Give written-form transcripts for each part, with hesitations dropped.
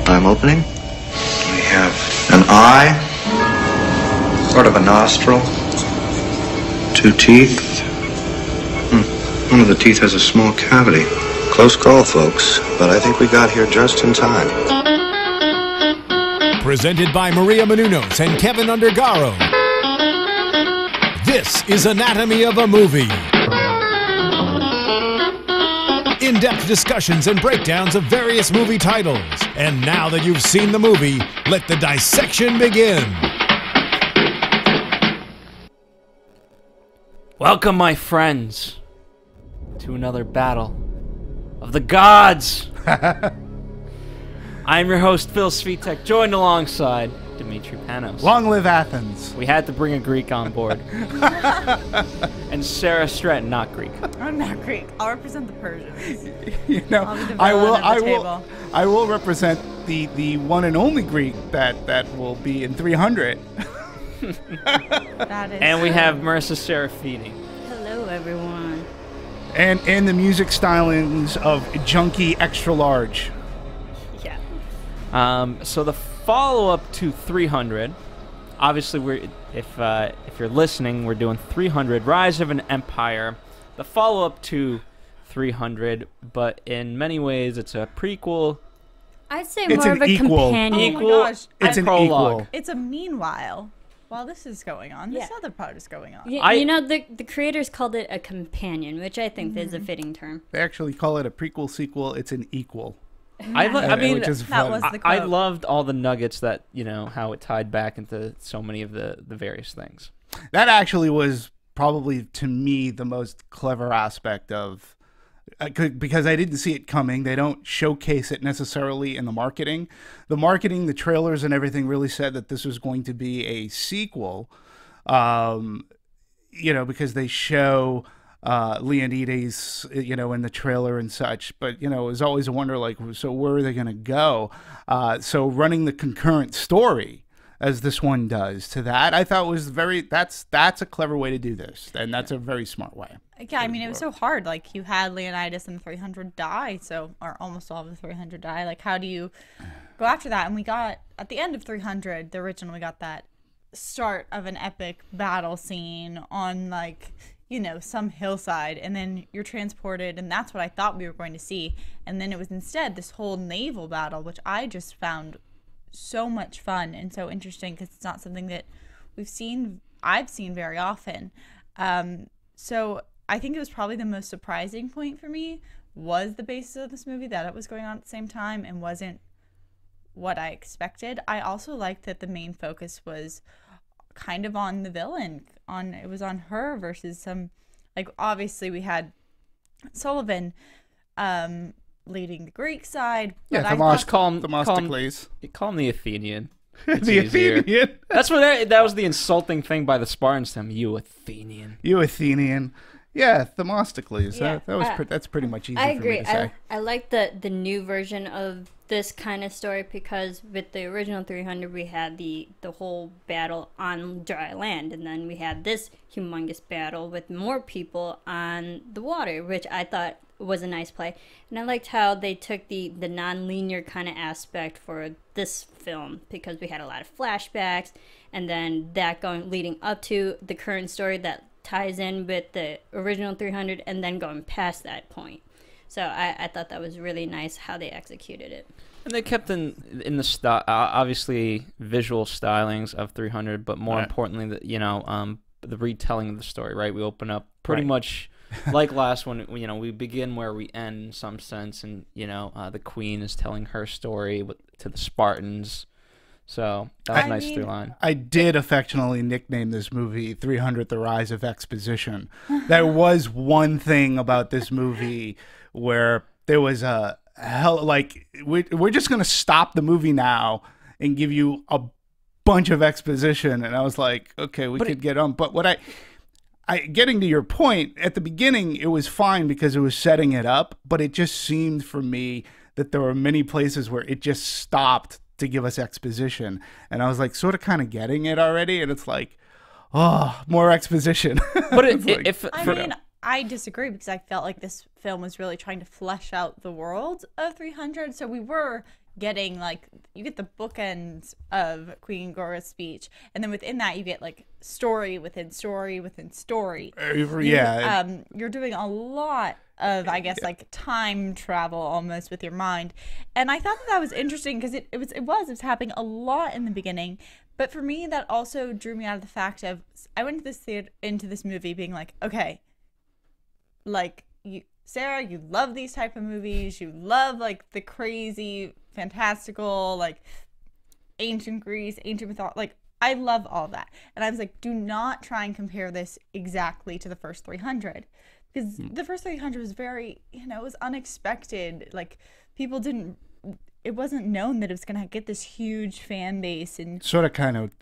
I'm opening. We have an eye, sort of a nostril, 2 teeth. One of the teeth has a small cavity. Close call, folks, but I think we got here just in time. Presented by Maria Menounos and Kevin Undergaro. This is Anatomy of a Movie. In-depth discussions and breakdowns of various movie titles. And now that you've seen the movie, let the dissection begin. Welcome, my friends, to another battle of the gods. I'm your host, Phil Svitek, joined alongside Demetri Panos. Long live Athens. We had to bring a Greek on board. And Sara Stretton, not Greek. I'm not Greek. I'll represent the Persians. You know, I will represent the one and only Greek that will be in 300. That is And we have Marisa Serafini. Hello, everyone. And the music stylings of Junkie Extra Large. Yeah. So the follow-up to 300, obviously if you're listening, we're doing 300, Rise of an Empire, the follow-up to 300, but in many ways it's a prequel. I'd say It's more an of a equal. companion. Oh my gosh. It's an prologue. equal. It's a meanwhile. While this is going on, this Yeah. other part is going on. You know, the creators called it a companion, which I think is a fitting term. They actually call it a prequel sequel. It's an equal. I mean, which is that fun. was the I quote. loved all the nuggets that, how it tied back into so many of the various things. That actually was probably, to me, the most clever aspect of... because I didn't see it coming. They don't showcase it necessarily in the marketing. The marketing, the trailers and everything really said that this was going to be a sequel, because they show Leonidas, in the trailer and such. But, it was always a wonder, like, so where are they going to go? So running the concurrent story, as this one does to that, I thought was that's a clever way to do this. And that's a very smart way. Yeah, I mean, it was so hard. Like, you had Leonidas and the 300 die, or almost all of the 300 die. Like, how do you go after that? And we got, at the end of 300, the original, we got that start of an epic battle scene on, like, some hillside. And then you're transported, and that's what I thought we were going to see. And then it was instead this whole naval battle, which I just found so much fun and so interesting because it's not something that I've seen very often. So I think it was probably the most surprising point for me was the basis of this movie, that it was going on at the same time and wasn't what I expected. I also liked that the main focus was kind of on the villain. It was on her versus some, like, obviously we had Sullivan leading the Greek side. Yeah, Themistocles. Call him the Athenian. It's The easier. Athenian. That's what that was the insulting thing by the Spartans to him. You Athenian. You Athenian. Yeah, Themistocles. Yeah, That's pretty much easy I for agree. me to say. I like the new version of this kind of story because with the original 300, we had the whole battle on dry land, and then we had this humongous battle with more people on the water, which I thought was a nice play. And I liked how they took the non-linear kind of aspect for this film because we had a lot of flashbacks, and then that leading up to the current story that ties in with the original 300 and then going past that point. So I thought that was really nice how they executed it. And they kept in the obviously visual stylings of 300, but more importantly, the retelling of the story. Right, we open up pretty much like last one. We begin where we end in some sense, and the queen is telling her story to the Spartans. So that was a nice through line. I did affectionately nickname this movie 300 The Rise of Exposition. There was one thing about this movie where there was a we're just going to stop the movie now and give you a bunch of exposition. And I was like, okay, we could get on. But what getting to your point, at the beginning, it was fine because it was setting it up. But it just seemed for me that there were many places where it just stopped to give us exposition. And I was like, sort of kind of getting it already. And it's like, oh, more exposition. But I disagree because I felt like this film was really trying to flesh out the world of 300. So we were getting like you get the bookends of Queen Gora's speech, and then within that you get like story within story within story. You're doing a lot of, I guess, like time travel almost with your mind, and I thought that was interesting because it was happening a lot in the beginning. But for me, that also drew me out of the fact of I went to this theater, into this movie being like, okay, like you, Sarah, you love these type of movies. You love like the crazy, fantastical, like ancient Greece, ancient mythology. Like I love all that, and I was like, do not try and compare this exactly to the first 300, because the first 300 was very, it was unexpected. Like people didn't. It wasn't known that it was gonna get this huge fan base, and they sort of kind of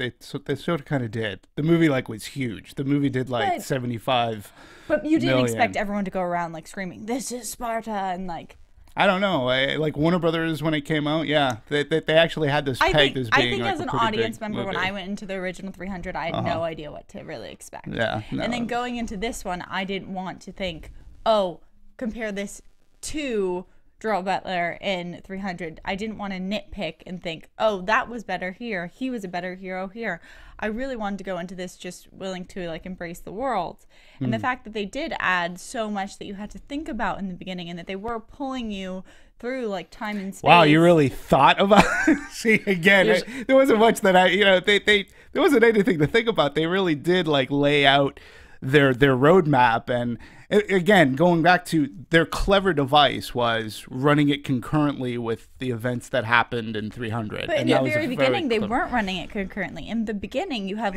did. The movie was huge. The movie did 75. But you didn't million. Expect everyone to go around like screaming, "This is Sparta!" and like. I don't know. Like Warner Brothers when it came out, they actually had this pegged as being. I think as an audience member, movie. When I went into the original 300, I had no idea what to really expect. Yeah. No. And then going into this one, I didn't want to think, oh, compare this to Gerald Butler in 300. I didn't want to nitpick and think, oh, that was better here. He was a better hero here. I really wanted to go into this just willing to like embrace the world. And the fact that they did add so much that you had to think about in the beginning, and that they were pulling you through like time and space. Wow, you really thought about it? See, again, there wasn't much that there wasn't anything to think about. They really did lay out their roadmap, and again, going back to their clever device was running it concurrently with the events that happened in 300. But in the very beginning, they weren't running it concurrently. In the beginning, you have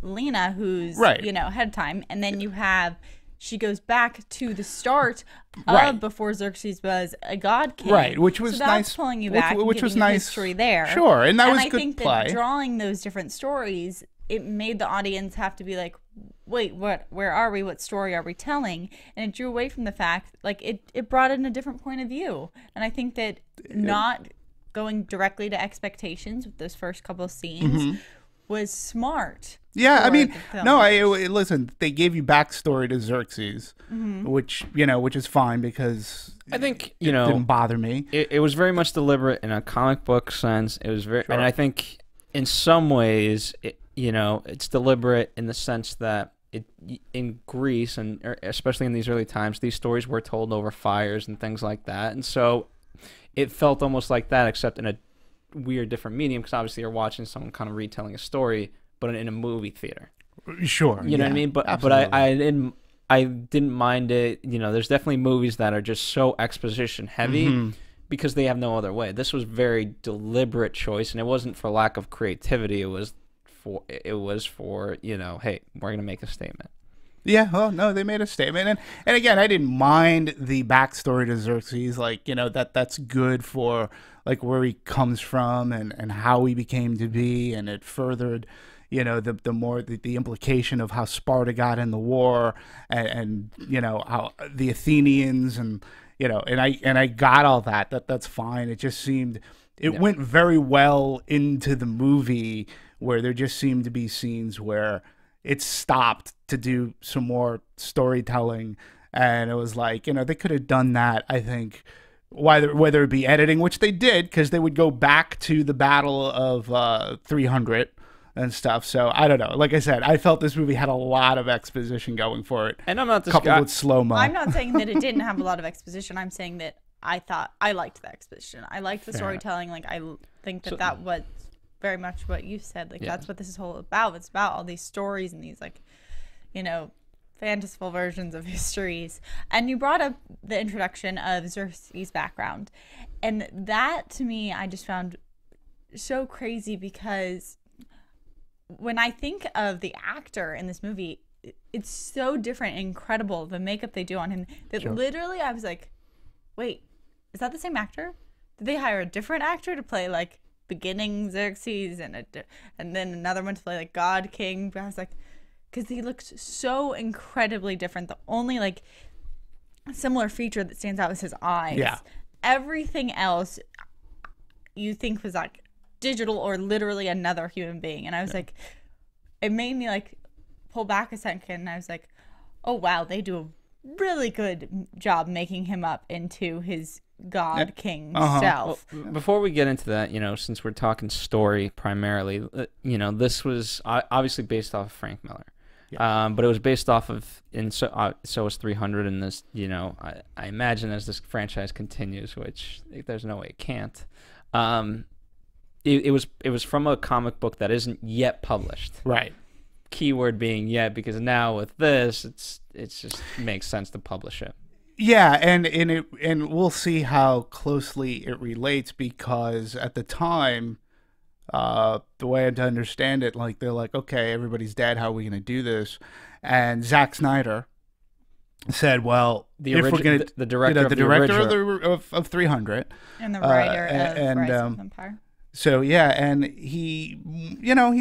Lena, who's ahead of time, and then you have she goes back to the start of before Xerxes was a god king, right? Which was so nice. That's pulling you back, which was nice history there, sure, and that was I good think play. That drawing those different stories, it made the audience have to be like, wait, where are we? What story are we telling? And it drew away from the fact, it brought in a different point of view. And I think that not going directly to expectations with those first couple of scenes was smart. Yeah, I mean, listen, they gave you backstory to Xerxes, which is fine because I think, it didn't bother me. It was very much deliberate in a comic book sense. It was very, and I think in some ways, it's deliberate in the sense that in Greece, and especially in these early times, these stories were told over fires and things like that. And so it felt almost like that, except in a weird, different medium, because obviously you're watching someone kind of retelling a story, but in a movie theater. Sure. You know what I mean? But I didn't mind it. There's definitely movies that are just so exposition heavy because they have no other way. This was very deliberate choice, and it wasn't for lack of creativity. It was for hey, we're gonna make a statement. Yeah, well, no, they made a statement, and again, I didn't mind the backstory to Xerxes. That's good for where he comes from and how he became to be, and it furthered the implication of how Sparta got in the war, and how the Athenians and I got all that. That's fine. It just seemed it went very well into the movie, where there just seemed to be scenes where it stopped to do some more storytelling, and it was they could have done that, I think, whether it be editing, which they did, because they would go back to the battle of 300 and stuff. So I don't know. Like I said, I felt this movie had a lot of exposition going for it, and I'm not coupled with slow-mo. I'm not saying that it didn't have a lot of exposition. I'm saying that I thought I liked the exposition. I liked the storytelling. I think that was very much what you said. That's what this is all about. It's about all these stories and these fanciful versions of histories. And you brought up the introduction of Xerxes' background, and that to me I just found so crazy, because when I think of the actor in this movie, it's so different and incredible, the makeup they do on him, that literally I was like, wait, is that the same actor? Did they hire a different actor to play beginning Xerxes and then another one to play God King? But I was like, because he looks so incredibly different. The only similar feature that stands out is his eyes. Yeah. Everything else you think was digital or literally another human being. And I was like, it made me pull back a second, and I was like, oh wow, they do a really good job making him up into his god king self. Well, before we get into that, since we're talking story primarily, this was obviously based off of Frank Miller. Yeah. But it was based off of, so was 300, and this, I imagine as this franchise continues, which there's no way it can't. It was from a comic book that isn't yet published. Right. Keyword being yet, because now with this, it just makes sense to publish it. Yeah, and we'll see how closely it relates, because at the time, the way I had to understand it, like they're like, okay, everybody's dead. How are we going to do this? And Zack Snyder said, well, the director of 300 and the writer of Rise of Empire. So yeah, and he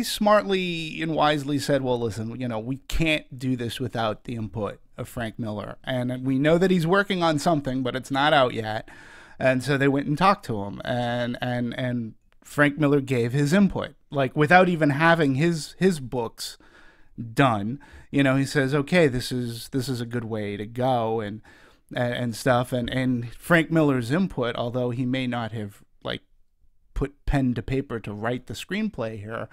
smartly and wisely said, well, listen, we can't do this without the input of Frank Miller, and we know that he's working on something, but it's not out yet. And so they went and talked to him, and Frank Miller gave his input, like without even having his books done. He says, okay, this is a good way to go, and stuff, and Frank Miller's input, although he may not have put pen to paper to write the screenplay here,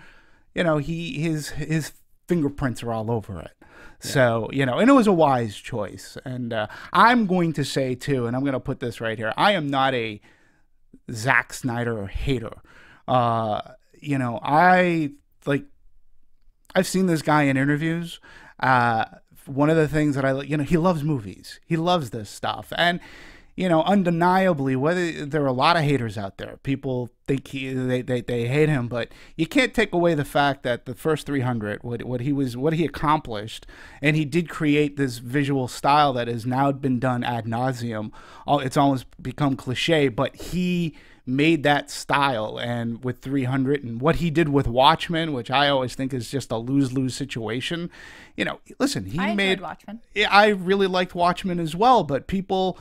his fingerprints are all over it. Yeah. So, and it was a wise choice. And I'm going to say too, and I'm going to put this right here, I am not a Zack Snyder hater. I've seen this guy in interviews. One of the things that I like, he loves movies. He loves this stuff. And undeniably, whether there are a lot of haters out there, people think they hate him, but you can't take away the fact that the first 300, what he accomplished, and he did create this visual style that has now been done ad nauseum. It's almost become cliche, but he made that style, and with 300 and what he did with Watchmen, which I always think is just a lose-lose situation. Listen, I enjoyed Watchmen. I really liked Watchmen as well, but people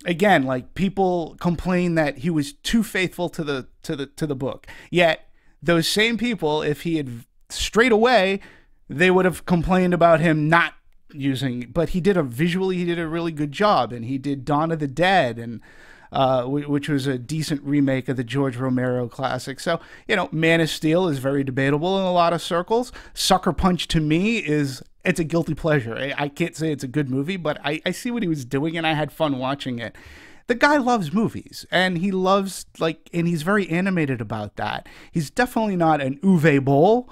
complain that he was too faithful to the book. Yet those same people, if he had strayed away, they would have complained about him not using. But he did a really good job, and he did Dawn of the Dead, and which was a decent remake of the George Romero classic. So Man of Steel is very debatable in a lot of circles. Sucker Punch to me it's a guilty pleasure. I can't say it's a good movie, but I see what he was doing, and I had fun watching it. The guy loves movies, and he loves, and he's very animated about that. He's definitely not an Uwe Boll.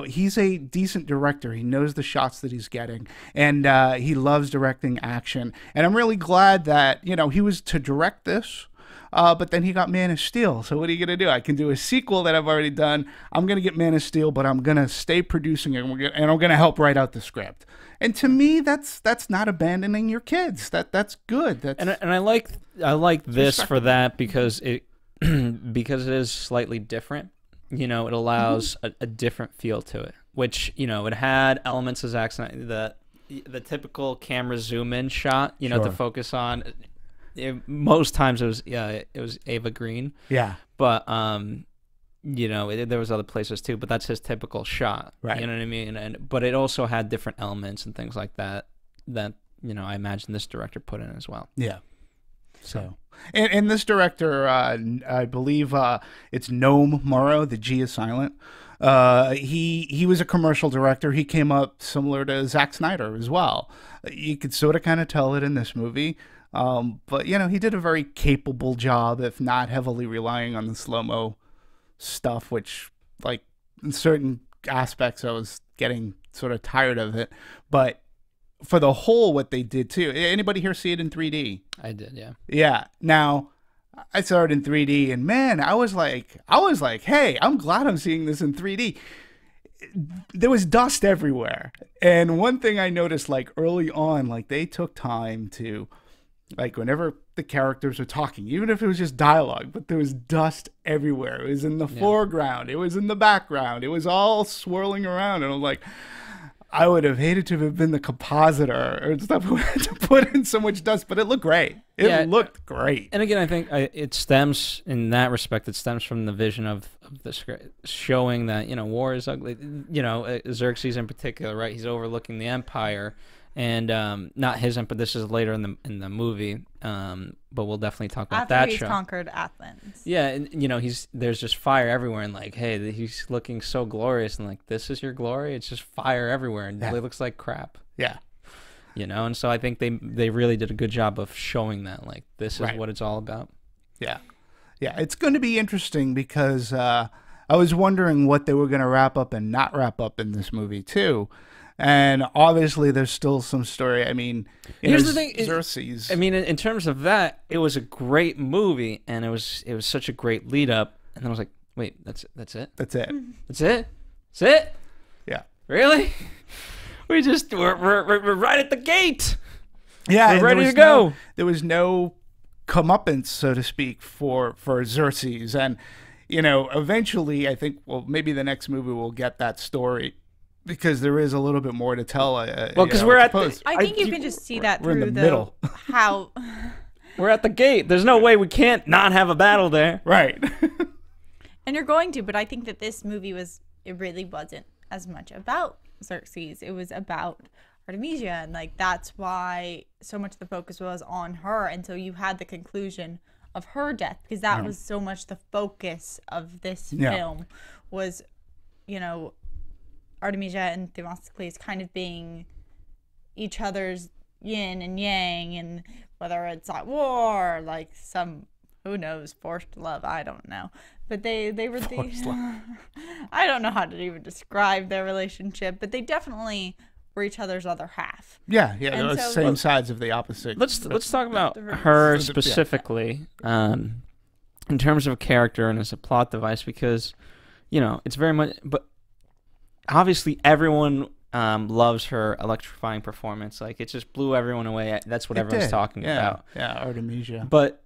He's a decent director. He knows the shots that he's getting, and he loves directing action. And I'm really glad that, he was to direct this. But then he got Man of Steel. So what are you going to do? I can do a sequel that I've already done. I'm going to get Man of Steel, but I'm going to stay producing it, and I'm going to help write out the script. And to me, that's not abandoning your kids. That's good. And I like this for that, because it is slightly different. It allows a different feel to it, which, it had elements of Zack Snyder, the typical camera zoom in shot, Sure. to focus on. Most times it was Ava Green. Yeah. But there was other places too, but that's his typical shot. Right. You know what I mean? But it also had different elements and things like that I imagine this director put in as well. Yeah. So, and this director, I believe it's Noam Murro. The G is silent. He was a commercial director. He came up similar to Zack Snyder as well. You could sort of kind of tell it in this movie. But he did a very capable job, if not heavily relying on the slow-mo stuff, which, in certain aspects, I was getting sort of tired of it. But for the whole, what they did too. Anybody here see it in 3D? I did, yeah. Yeah. Now, I saw it in 3D, and man, I was like, hey, I'm glad I'm seeing this in 3D. There was dust everywhere, and one thing I noticed, early on, they took time to. Whenever the characters are talking, even if it was just dialogue, but there was dust everywhere. It was in the foreground. It was in the background. It was all swirling around. And I'm like, I would have hated to have been the compositor or stuff who had to put in so much dust, but it looked great. It looked great. And again, I think it stems, in that respect, it stems from the vision of the script, showing that, war is ugly. Xerxes in particular, right? He's overlooking the empire. And not his emperor. This is later in the movie, but we'll definitely talk about After that he's show. conquered Athens. Yeah, and you know there's just fire everywhere, and like, hey, he's looking so glorious, and like, this is your glory. It's just fire everywhere, and it looks like crap. Yeah. You know, and so I think they really did a good job of showing that, like, this is what it's all about. Yeah. Yeah, it's going to be interesting because I was wondering what they were going to wrap up and not wrap up in this movie too. And obviously, there's still some story. I mean, here's the thing: Xerxes. I mean, in terms of that, it was a great movie, and it was such a great lead up. And then I was like, wait, that's it? That's it. That's it? That's it? Yeah. Really? We're right at the gate. Yeah, we're ready to go. There was no comeuppance, so to speak, for Xerxes, and you know, eventually, I think, well, maybe the next movie will get that story. Because there is a little bit more to tell. Well, because we're at I think you can just see that we're through in the middle. How we're at the gate. There's no way we can't not have a battle there. Right. And you're going to, but I think that this movie it really wasn't as much about Xerxes. It was about Artemisia, and like that's why so much of the focus was on her, and so you had the conclusion of her death, because that was so much the focus of this film was, you know, Artemisia and Themistocles kind of being each other's yin and yang, and whether it's at war, like some, who knows, forced love, I don't know. But they were I don't know how to even describe their relationship, but they definitely were each other's other half. Yeah, they were same sides of the opposite. Let's talk about her specifically, in terms of a character and as a plot device, because, you know, it's very much, but obviously everyone loves her electrifying performance. Like, it just blew everyone away. That's what everyone's talking about. Yeah, Artemisia. But,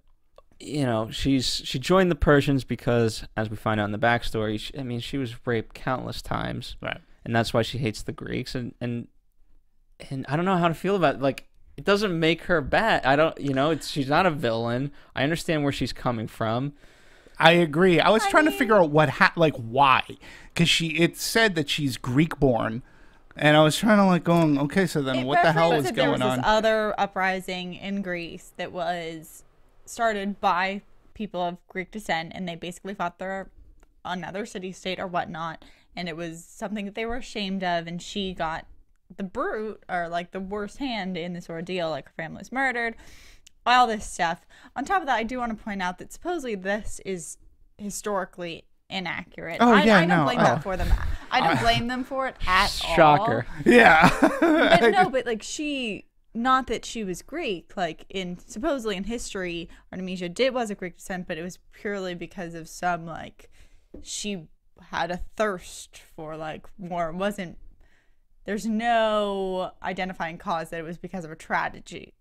you know, she joined the Persians because, as we find out in the backstory, she was raped countless times. Right. And that's why she hates the Greeks. And I don't know how to feel about it. Like, it doesn't make her bad. She's not a villain. I understand where she's coming from. I agree. I was trying to figure out why, because it said that she's Greek born, and I was trying to going, okay, so then what the hell is going on? There was this other uprising in Greece that was started by people of Greek descent, and they basically fought another city-state or whatnot, and it was something that they were ashamed of, and she got the brute, or like the worst hand in this ordeal. Like, her family was murdered. All this stuff. On top of that, I do want to point out that supposedly this is historically inaccurate. I don't blame that for them. I don't blame them for it at all. Shocker. Yeah. but like, not that she was Greek. Like, supposedly in history, Artemisia was a Greek descent, but it was purely because of some, like, she had a thirst for like war. There's no identifying cause that it was because of a tragedy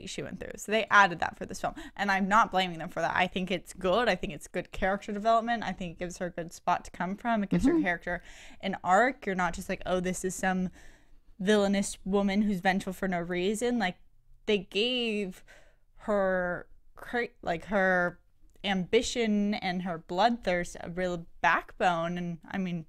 she went through. So they added that for this film. And I'm not blaming them for that. I think it's good. I think it's good character development. I think it gives her a good spot to come from. It gives her character an arc. You're not just like, oh, this is some villainous woman who's vengeful for no reason. Like, they gave her, like, her ambition and her bloodthirst a real backbone. And, I mean...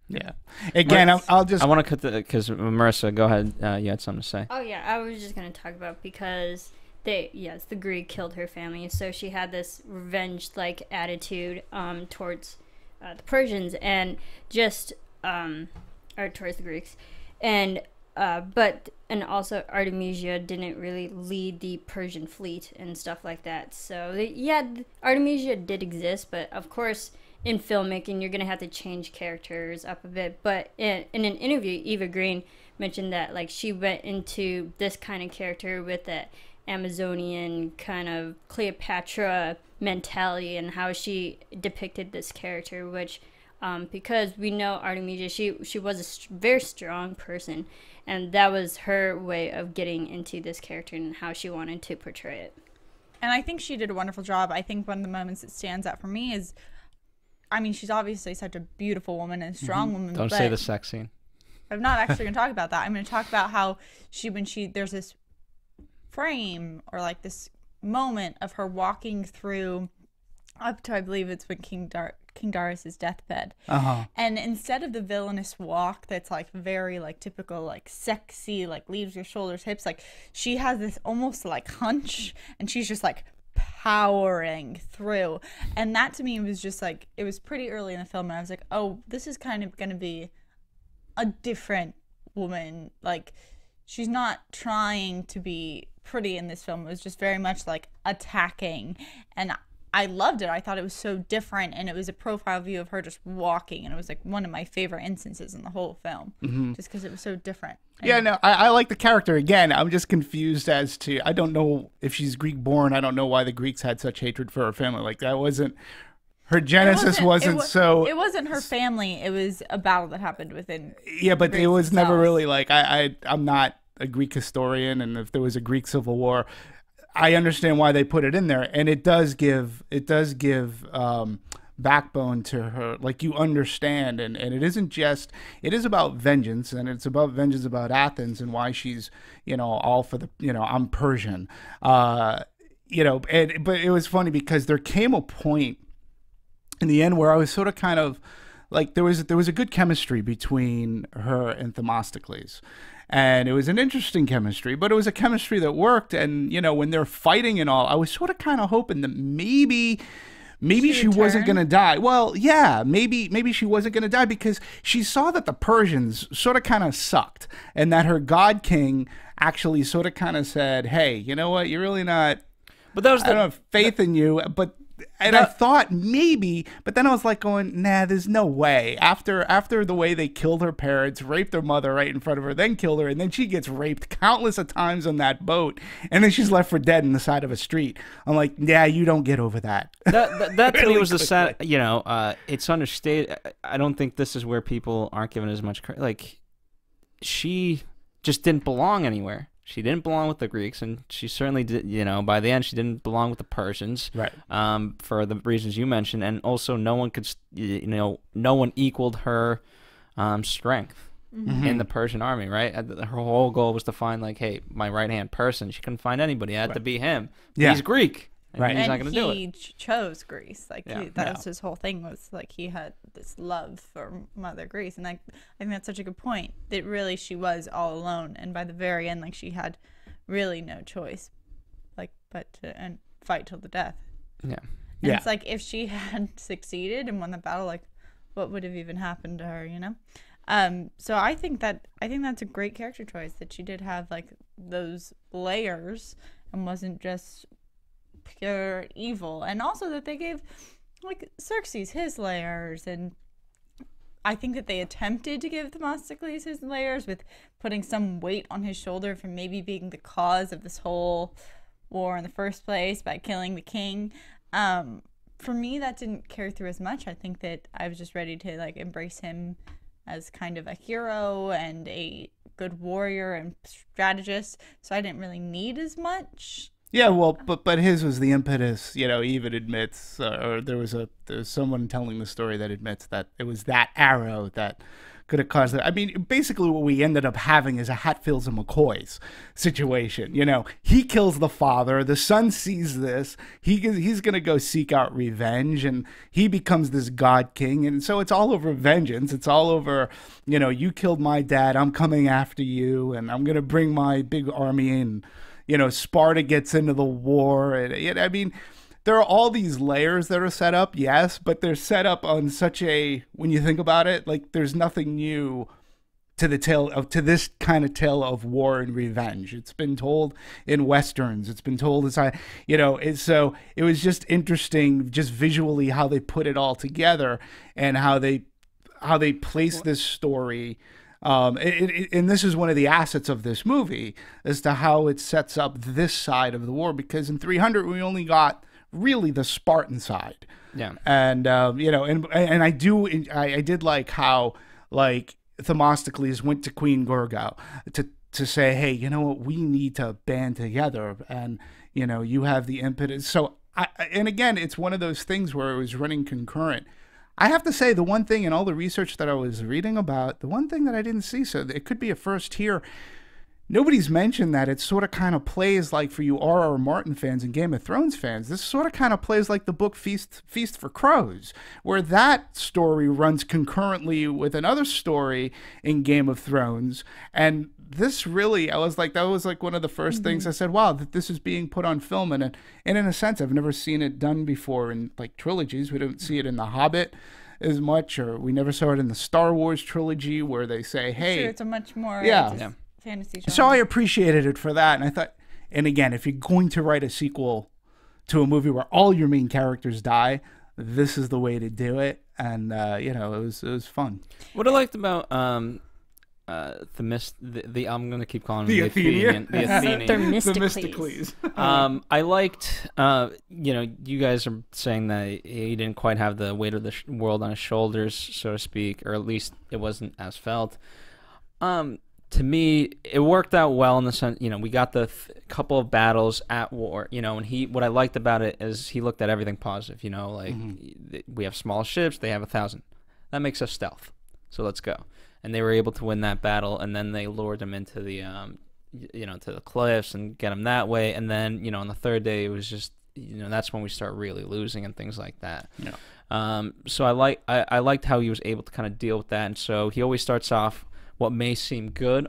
Yeah. Again, I'll just... I want to cut because Marissa, go ahead. You had something to say. Oh, yeah. I was just going to talk about because the Greek killed her family. So she had this revenge-like attitude towards the Persians and or towards the Greeks. And also Artemisia didn't really lead the Persian fleet and stuff like that. So, Artemisia did exist, but of course... in filmmaking, you're going to have to change characters up a bit. But in an interview, Eva Green mentioned that, like, she went into this kind of character with the Amazonian kind of Cleopatra mentality and how she depicted this character, which, because we know Artemisia, she was a very strong person. And that was her way of getting into this character and how she wanted to portray it. And I think she did a wonderful job. I think one of the moments that stands out for me is... I mean, she's obviously such a beautiful woman and a strong woman. Don't say the sex scene. I'm not actually going to talk about that. I'm going to talk about how there's this frame or like this moment of her walking through up to, I believe it's when King Darius's deathbed. Uh-huh. And instead of the villainous walk that's like very like typical like sexy, like leaves your shoulders, hips, like she has this almost like hunch, and she's just like powering through. And that to me was just like, it was pretty early in the film, and I was like, oh, this is kind of gonna be a different woman. Like, she's not trying to be pretty in this film. It was just very much like attacking, and I loved it. I thought it was so different, and it was a profile view of her just walking, and it was like one of my favorite instances in the whole film, just because it was so different. And yeah, no, I like the character. Again, I'm just confused as to, I don't know if she's Greek born. I don't know why the Greeks had such hatred for her family. Like, that wasn't, her genesis wasn't so. It wasn't her family. It was a battle that happened within. Yeah, but Greeks it was never themselves. really like, I'm not a Greek historian, and if there was a Greek civil war, I understand why they put it in there, and it does give backbone to her. Like, you understand, and it isn't just, it is about vengeance, and it's about vengeance about Athens and why she's, all for the, I'm Persian, but it was funny because there came a point in the end where I was sort of kind of like, there was a good chemistry between her and Themistocles. And it was an interesting chemistry, but it was a chemistry that worked. And, when they're fighting and all, I was sort of kind of hoping that maybe she wasn't going to die. Well, yeah, maybe she wasn't going to die, because she saw that the Persians sort of kind of sucked, and that her god king actually sort of kind of said, hey, you know what? You're really not, But that was I don't have faith in you, I thought maybe, but then I was like going, nah, there's no way. After the way they killed her parents, raped her mother right in front of her, then killed her, and then she gets raped countless of times on that boat, and then she's left for dead in the side of a street. I'm like, yeah, you don't get over that. That to me was the sad. It's understated. I don't think this is where people aren't given as much credit. Like, she just didn't belong anywhere. She didn't belong with the Greeks, and she certainly did. By the end, she didn't belong with the Persians, right? For the reasons you mentioned, and also no one could, no one equaled her strength in the Persian army, right? Her whole goal was to find, like, hey, my right hand person. She couldn't find anybody. It had to be him. Yeah. He's Greek. Right. He's not going to do it. He chose Greece. Like, Yeah. that was his whole thing, was like he had this love for Mother Greece. And I think that's such a good point, that really she was all alone. And by the very end, like, she had really no choice, like, but to fight till the death. Yeah. And it's like, if she had succeeded and won the battle, like, what would have even happened to her, So I think that's a great character choice, that she did have, like, those layers and wasn't just pure evil, and also that they gave, like, Xerxes his layers, and I think that they attempted to give Themistocles his layers with putting some weight on his shoulder for maybe being the cause of this whole war in the first place by killing the king. For me, that didn't carry through as much. I think that I was just ready to, like, embrace him as kind of a hero and a good warrior and strategist, so I didn't really need as much. Yeah, well, but his was the impetus, he even admits, or there's someone telling the story that admits that it was that arrow that could have caused it. I mean, basically what we ended up having is a Hatfields and McCoys situation. He kills the father, the son sees this, he's going to go seek out revenge, and he becomes this god king, and so it's all over vengeance. It's all over, you killed my dad, I'm coming after you, and I'm going to bring my big army in. Sparta gets into the war. And I mean, there are all these layers that are set up, yes, but they're set up on such a, when you think about it, like, there's nothing new to this kind of tale of war and revenge. It's been told in Westerns. It's been told so it was just interesting, just visually, how they put it all together and how they place this story. And this is one of the assets of this movie, as to how it sets up this side of the war, because in 300 we only got really the Spartan side. Yeah. And and I did like how, like, Themistocles went to Queen Gorgo to say, hey, you know what, we need to band together, and you have the impetus. So and again, it's one of those things where it was running concurrent. I have to say, the one thing in all the research that I was reading about, the one thing that I didn't see, so it could be a first here, nobody's mentioned that it sort of kind of plays like, for you R.R. Martin fans and Game of Thrones fans, this sort of kind of plays like the book Feast for Crows, where that story runs concurrently with another story in Game of Thrones. And this really, that was like one of the first things I said, wow, that this is being put on film. And in a sense, I've never seen it done before in like trilogies. We don't see it in The Hobbit as much, or we never saw it in the Star Wars trilogy, where they say, hey, sure, it's a much more fantasy genre. So I appreciated it for that. And I thought, and again, if you're going to write a sequel to a movie where all your main characters die, this is the way to do it. And you know, it was fun. What I liked about I'm gonna keep calling him The the Athenian. The Athenian. Themistocles. I liked, you know, you guys are saying that he didn't quite have the weight of the world on his shoulders, so to speak, or at least it wasn't as felt. To me, it worked out well in the sense, you know, we got the couple of battles at war, you know, and what I liked about it is he looked at everything positive, you know, like we have small ships, they have 1,000. That makes us stealth, so let's go. And they were able to win that battle, and then they lured him into the, you know, to the cliffs and get him that way. And then, you know, on the third day, it was just, you know, that's when we start really losing and things like that. Yeah. So I liked how he was able to kind of deal with that. And so he always starts off what may seem good,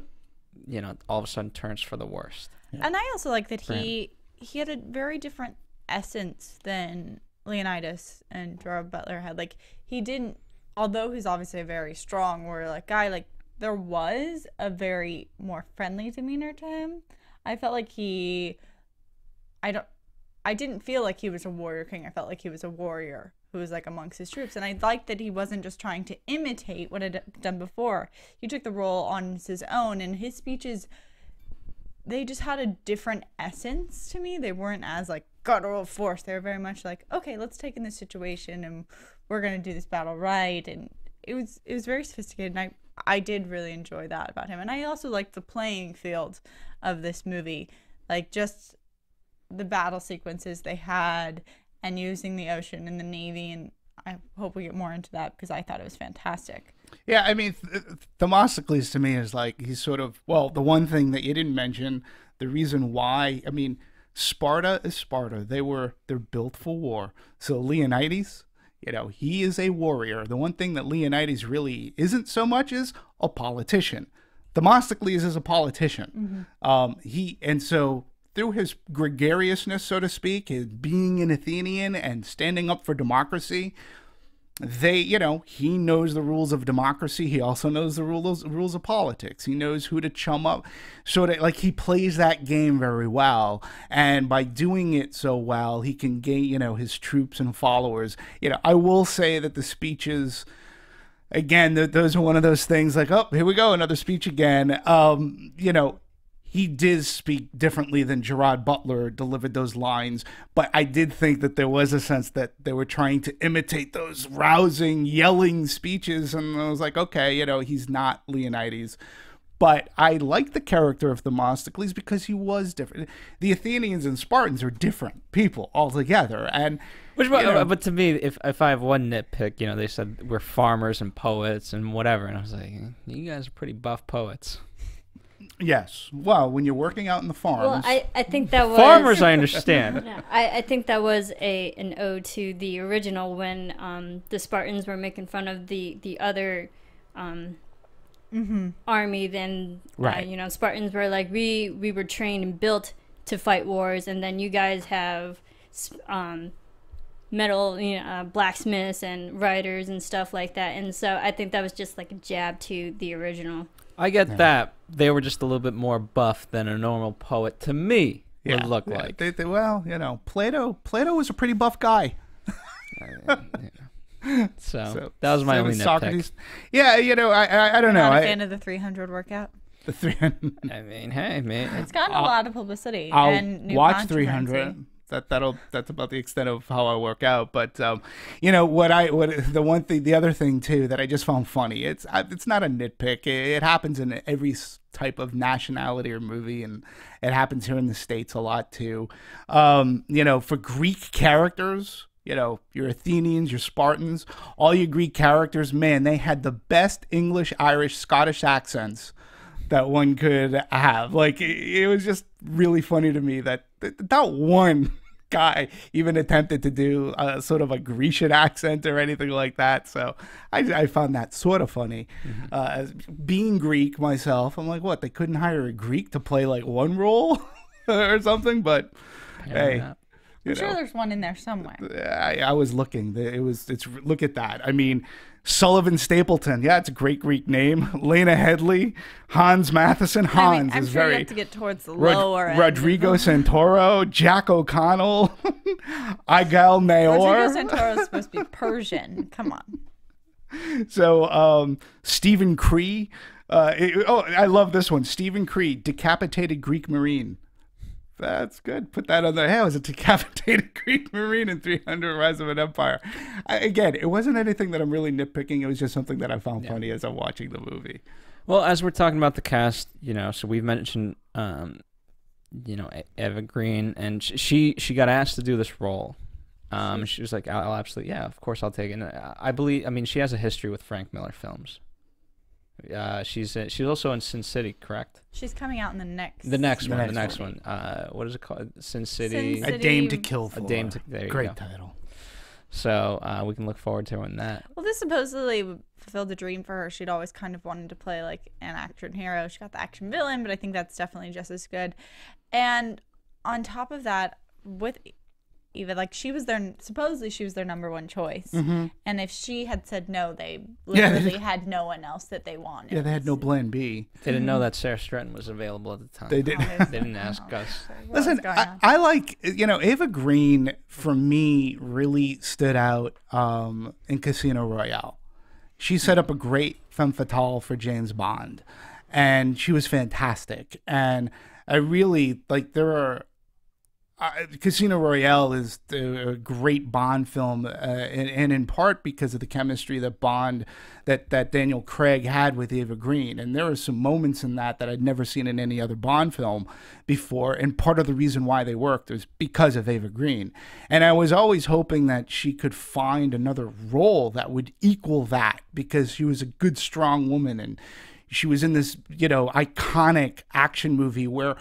you know, all of a sudden turns for the worst. Yeah. And I also like that he had a very different essence than Leonidas and Gerard Butler had. Like, he didn't, although he's obviously a very strong warrior like guy, like, there was a very more friendly demeanor to him. I felt like I didn't feel like he was a warrior king. I felt like he was a warrior who was like amongst his troops. And I liked that he wasn't just trying to imitate what had done before. He took the role on his own, and his speeches, they just had a different essence to me. They weren't as like guttural force. They were very much like, okay, let's take in this situation and we're going to do this battle right. And it was very sophisticated, and I did really enjoy that about him. And I also liked the playing field of this movie, like just the battle sequences they had and using the ocean and the Navy. And I hope we get more into that because I thought it was fantastic. Yeah, I mean, Themistocles to me is like, he's sort of, well, the one thing that you didn't mention, the reason why, I mean, Sparta is Sparta. They're built for war. So Leonidas, you know, he is a warrior. The one thing that Leonidas really isn't so much is a politician. Themistocles is a politician. And so through his gregariousness, so to speak, his being an Athenian and standing up for democracy, you know, he knows the rules of democracy. He also knows the rules of politics. He knows who to chum up. So that, like, he plays that game very well. And by doing it so well, he can gain, you know, his troops and followers. You know, I will say that the speeches, again, those are one of those things like, oh, here we go, another speech again. You know, he did speak differently than Gerard Butler delivered those lines, but I did think that there was a sense that they were trying to imitate those rousing, yelling speeches, and I was like, okay, you know, he's not Leonidas. But I like the character of Themistocles because he was different. The Athenians and Spartans are different people altogether, and but to me, if I have one nitpick, you know, they said we're farmers and poets and whatever, and I was like, you guys are pretty buff poets. Yes. Well, when you're working out in the farms. Well, I think that was... Farmers, I understand. No, I think that was an ode to the original when the Spartans were making fun of the other army. Then, right. You know, Spartans were like, we were trained and built to fight wars, and then you guys have metal, you know, blacksmiths and riders and stuff like that. And so I think that was just like a jab to the original. I get that. They were just a little bit more buff than a normal poet, to me, would look like. Well, you know, Plato was a pretty buff guy. So that was my only nitpick. Yeah, you know, I don't know. I'm not a fan of the 300 workout. The 300. I mean, hey, man. It's gotten a lot of publicity. I'll and new watch 300. That's about the extent of how I work out. But you know the other thing too that I just found funny. It's not a nitpick. It happens in every type of nationality or movie, and it happens here in the States a lot too. You know, for Greek characters, you know, your Athenians, your Spartans, all your Greek characters, man, they had the best English, Irish, Scottish accents that one could have. Like, it was just really funny to me that not one guy even attempted to do sort of a Grecian accent or anything like that. So I found that sort of funny. As being Greek myself, I'm like, what? They couldn't hire a Greek to play like one role or something? But hey. I'm sure there's one in there somewhere. I was looking. Look at that. I mean, Sullivan Stapleton. Yeah, it's a great Greek name. Lena Headey, Hans Matheson. Hans I'm is sure very. you have to get towards the lower end. Rodrigo Santoro, Jack O'Connell, Igal Mayor. Rodrigo Santoro is supposed to be Persian. Come on. So Stephen Cree. I love this one. Stephen Cree, decapitated Greek Marine. That's good. Put that on there. Hey, I was a decapitated Greek Marine in 300 Rise of an Empire. Again, it wasn't anything that I'm really nitpicking. It was just something that I found funny as I'm watching the movie. Well, as we're talking about the cast, so we've mentioned, Eva Green, and she got asked to do this role. She was like, I'll absolutely, yeah, of course I'll take it. And she has a history with Frank Miller films. She's also in Sin City, correct? She's coming out in the next one. What is it called? Sin City. A Dame to Kill For. There you Great go. title. So we can look forward to in that. Well, this supposedly fulfilled a dream for her. She'd always kind of wanted to play like an action hero. She got the action villain, but I think that's definitely just as good. And on top of that, with Eva, like supposedly she was their number one choice. And if she had said no, they literally had no one else that they wanted. Yeah, they had no plan B. They didn't know that Sara Stretton was available at the time. They didn't. They didn't ask us. Listen, I like, Eva Green, for me, really stood out in Casino Royale. She set up a great femme fatale for James Bond, and she was fantastic. And I really, Casino Royale is a great Bond film, and in part because of the chemistry that Daniel Craig had with Eva Green. And there are some moments in that I'd never seen in any other Bond film before, and part of the reason why they worked was because of Eva Green. And I was always hoping that she could find another role that would equal that, because she was a good, strong woman, and she was in this, iconic action movie where,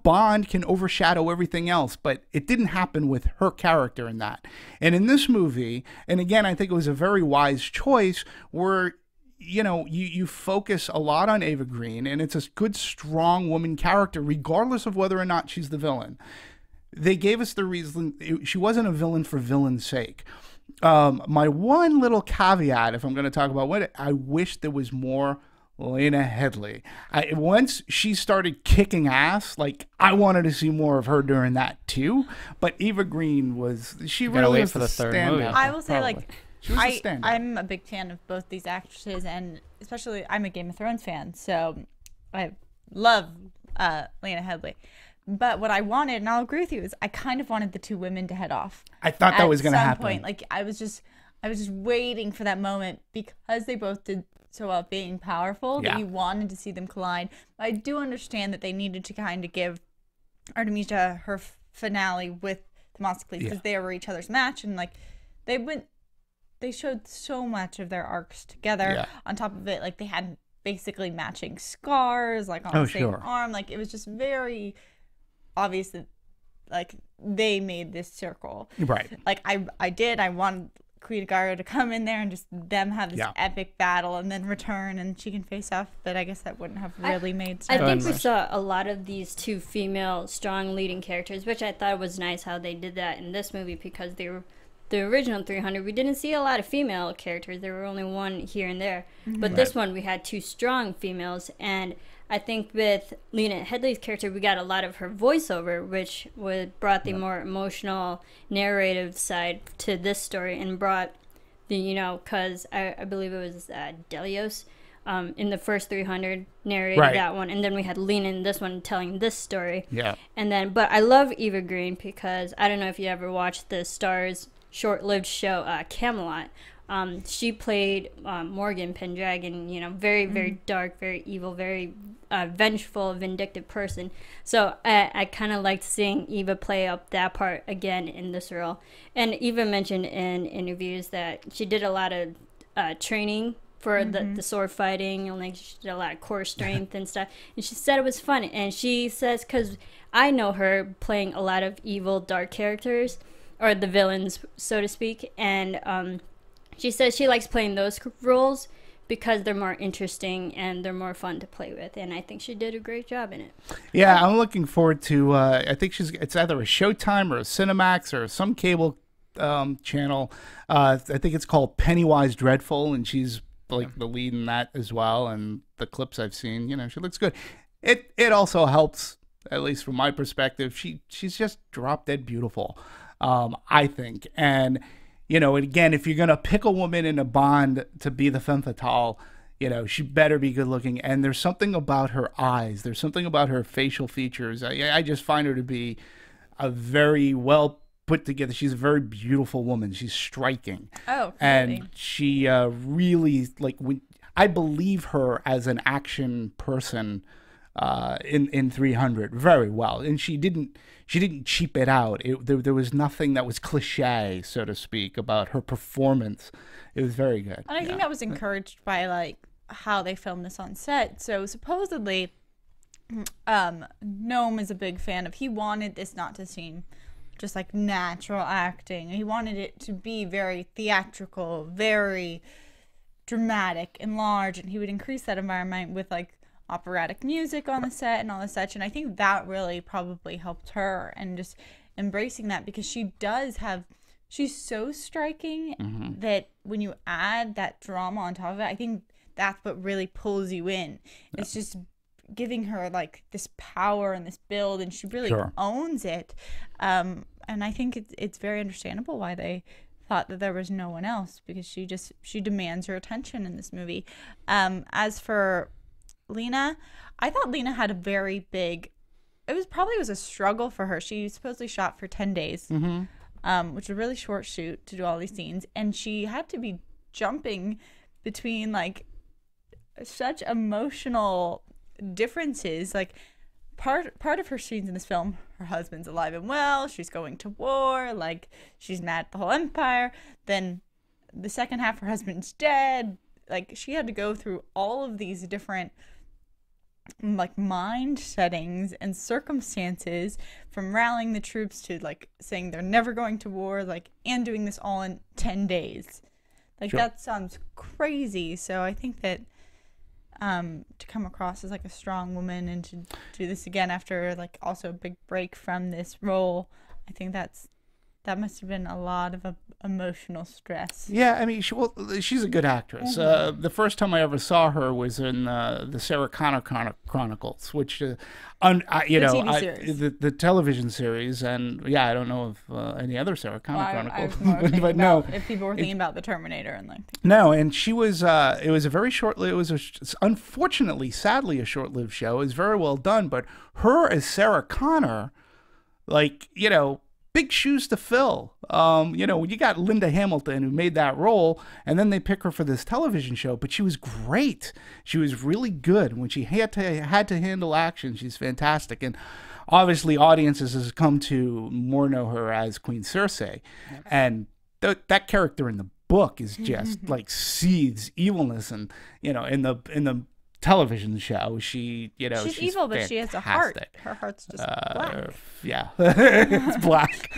Bond can overshadow everything else, but it didn't happen with her character in that. And in this movie, and again, I think it was a very wise choice where, you focus a lot on Eva Green, and it's a good, strong woman character, regardless of whether or not she's the villain. They gave us the reason she wasn't a villain for villain's sake. My one little caveat, if I'm going to talk about what I wish there was more Lena Headey. Once she started kicking ass, I wanted to see more of her during that too. But Eva Green she really was for the third standout. movie. I will say, she was the standout. I'm a big fan of both these actresses, and especially I'm a Game of Thrones fan, so I love Lena Headey. But what I wanted, and I'll agree with you, is I kind of wanted the two women to head off. I thought that was going to happen. At some point, I was just waiting for that moment, because they both did so well being powerful that you wanted to see them collide. But I do understand that they needed to kind of give Artemisia her finale with Themistocles, because they were each other's match, and they showed so much of their arcs together. Yeah. On top of it, they had basically matching scars, on the same arm. It was just very obvious that they made this circle. Right. I wanted Queen Garo to come in there and just them have this epic battle and then return and she can face off, but I guess that wouldn't have really made sense. I think we saw a lot of these two female strong leading characters, which I thought was nice how they did that in this movie, because they were the original 300. We didn't see a lot of female characters. There were only one here and there. But this one, we had two strong females, and I think with Lena Headey's character, we got a lot of her voiceover, which brought the more emotional narrative side to this story, and brought the, because I believe it was Delios in the first 300 narrated that one, and then we had Lena in this one telling this story. Yeah. And then, but I love Eva Green because I don't know if you ever watched the Starz short-lived show Camelot. She played Morgan Pendragon, very, very dark, very evil, very vengeful, vindictive person. So I kind of liked seeing Eva play up that part again in this role. And Eva mentioned in interviews that she did a lot of training for the sword fighting, and like she did a lot of core strength and stuff. And she said it was fun. And she says, because I know her playing a lot of evil, dark characters, or the villains, so to speak. And she says she likes playing those roles because they're more interesting and they're more fun to play with. And I think she did a great job in it. Yeah, I'm looking forward to. I think it's either a Showtime or a Cinemax or some cable channel. I think it's called Pennywise Dreadful, and she's like the lead in that as well. And the clips I've seen, she looks good. It also helps, at least from my perspective. She's just drop dead beautiful, I think. And again, if you're gonna pick a woman in a Bond to be the femme fatale, she better be good looking. And there's something about her eyes. There's something about her facial features. I just find her to be a very well put together. She's a very beautiful woman. She's striking. Oh, and she really I believe her as an action person in 300 very well. And she didn't cheap it out. There was nothing that was cliche, so to speak, about her performance. It was very good. And I think that was encouraged by how they filmed this on set. So supposedly, Noam is a big fan of. He wanted this not to seem just like natural acting. He wanted it to be very theatrical, very dramatic and large, and he would increase that environment with operatic music on the set and all this such. And I think that really probably helped her, and just embracing that, because she's so striking that when you add that drama on top of it, I think that's what really pulls you in. It's just giving her this power and this build, and she really owns it. And I think it's very understandable why they thought that there was no one else, because she demands her attention in this movie. As for Lena, I thought Lena had a very big, it was a struggle for her. She supposedly shot for 10 days, which is a really short shoot to do all these scenes, and she had to be jumping between such emotional differences. Part of her scenes in this film, her husband's alive and well, she's going to war, she's mad at the whole empire. Then the second half, her husband's dead. She had to go through all of these different mind settings and circumstances, from rallying the troops to saying they're never going to war, and doing this all in 10 days. That sounds crazy. So I think that to come across as a strong woman, and to do this again after also a big break from this role, I think that must have been a lot of emotional stress. Yeah, I mean, she's a good actress. The first time I ever saw her was in the Sarah Connor Chronicles, which, TV series. The television series, and I don't know of any other Sarah Connor Chronicles. I was more no, if people were thinking about the Terminator and No, and she was. It was a very short. It was unfortunately, sadly, a short-lived show. It was very well done, but her as Sarah Connor, big shoes to fill. When you got Linda Hamilton, who made that role, and then they pick her for this television show, but she was great. She was really good. When she had to handle action, she's fantastic. And obviously audiences has come to more know her as Queen Cersei. And that character in the book is just seethes evilness, and in the television show, she's evil, but fantastic. she has a heart. Her heart's just black. Yeah, it's black,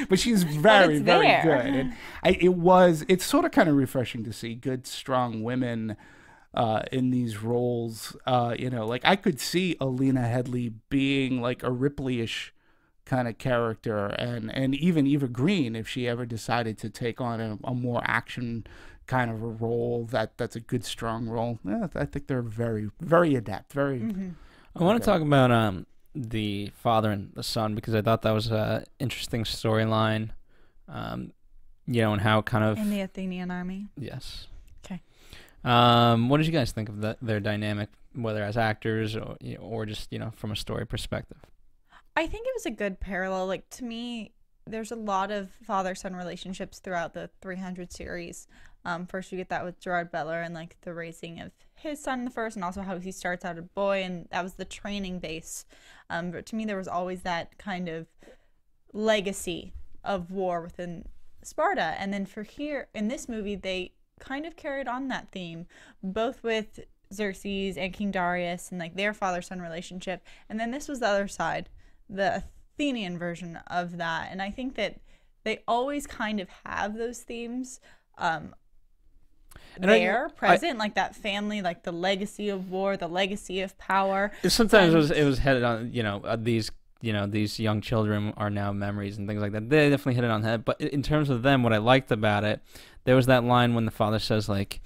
but she's very good. And it's sort of kind of refreshing to see good, strong women in these roles. I could see Alina Headley being a Ripley-ish kind of character, and even Eva Green, if she ever decided to take on a more action kind of a role, that's a good, strong role. Yeah, I think they're very, very adept. Very. I want to talk about the father and the son, because I thought that was an interesting storyline. And how kind of in the Athenian army. Yes. Okay. What did you guys think of their dynamic, whether as actors or just from a story perspective? I think it was a good parallel. To me, there's a lot of father-son relationships throughout the 300 series. First you get that with Gerard Butler and the raising of his son in the first, and also how he starts out a boy, and that was the training base. But to me, there was always that kind of legacy of war within Sparta. And then for here in this movie, they kind of carried on that theme, both with Xerxes and King Darius and like their father-son relationship. And then this was the other side, the Athenian version of that. And I think that they always kind of have those themes present, like that family, like the legacy of war, the legacy of power. Sometimes it was headed on, these young children are now memories and things like that. They definitely hit it on the head. But in terms of them, what I liked about it, there was that line when the father says, like,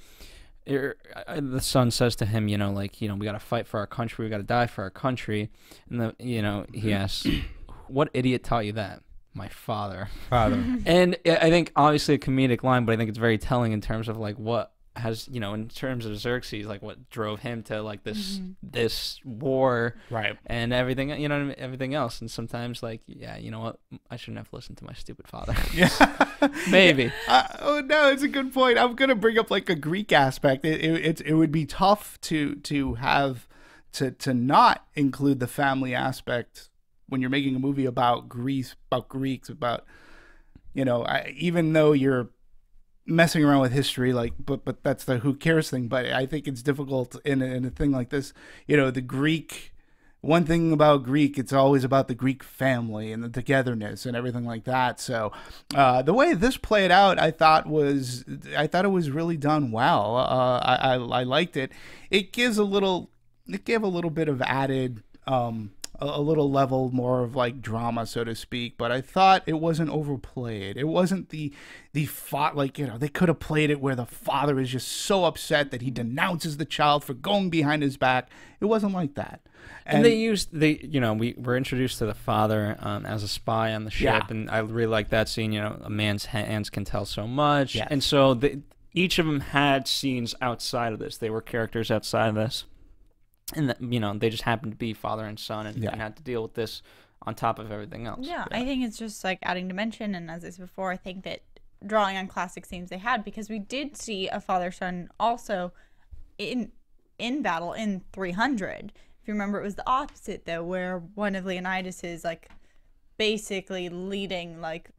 the son says to him, we got to fight for our country, we got to die for our country. And, he asks, what idiot taught you that? My father. And I think obviously a comedic line, but I think it's very telling in terms of like what has, in terms of Xerxes, like what drove him to like this war, right? And everything, everything else. And sometimes like, yeah, you know what? I shouldn't have listened to my stupid father. Yeah, maybe. Oh no, it's a good point. I'm gonna bring up like a Greek aspect. It would be tough to have to not include the family aspect when you're making a movie about Greece, about Greeks, about, even though you're messing around with history, like, but that's the who cares thing. But I think it's difficult in a thing like this. The Greek, one thing about Greek, it's always about the Greek family and the togetherness and everything like that. So the way this played out, I thought it was really done well. I liked it. It gave a little bit of added, a little level more of like drama, so to speak, but I thought it wasn't overplayed. It wasn't the like, they could have played it where the father is just so upset that he denounces the child for going behind his back. It wasn't like that. And we were introduced to the father as a spy on the ship, and I really like that scene. A man's hands can tell so much, and so each of them had scenes outside of this. They were characters outside of this. And they just happened to be father and son, and had to deal with this on top of everything else. Yeah, I think it's just like adding dimension. And as I said before, I think that drawing on classic themes they had, because we did see a father-son also in battle in 300. If you remember, it was the opposite though, where one of Leonidas's like basically leading like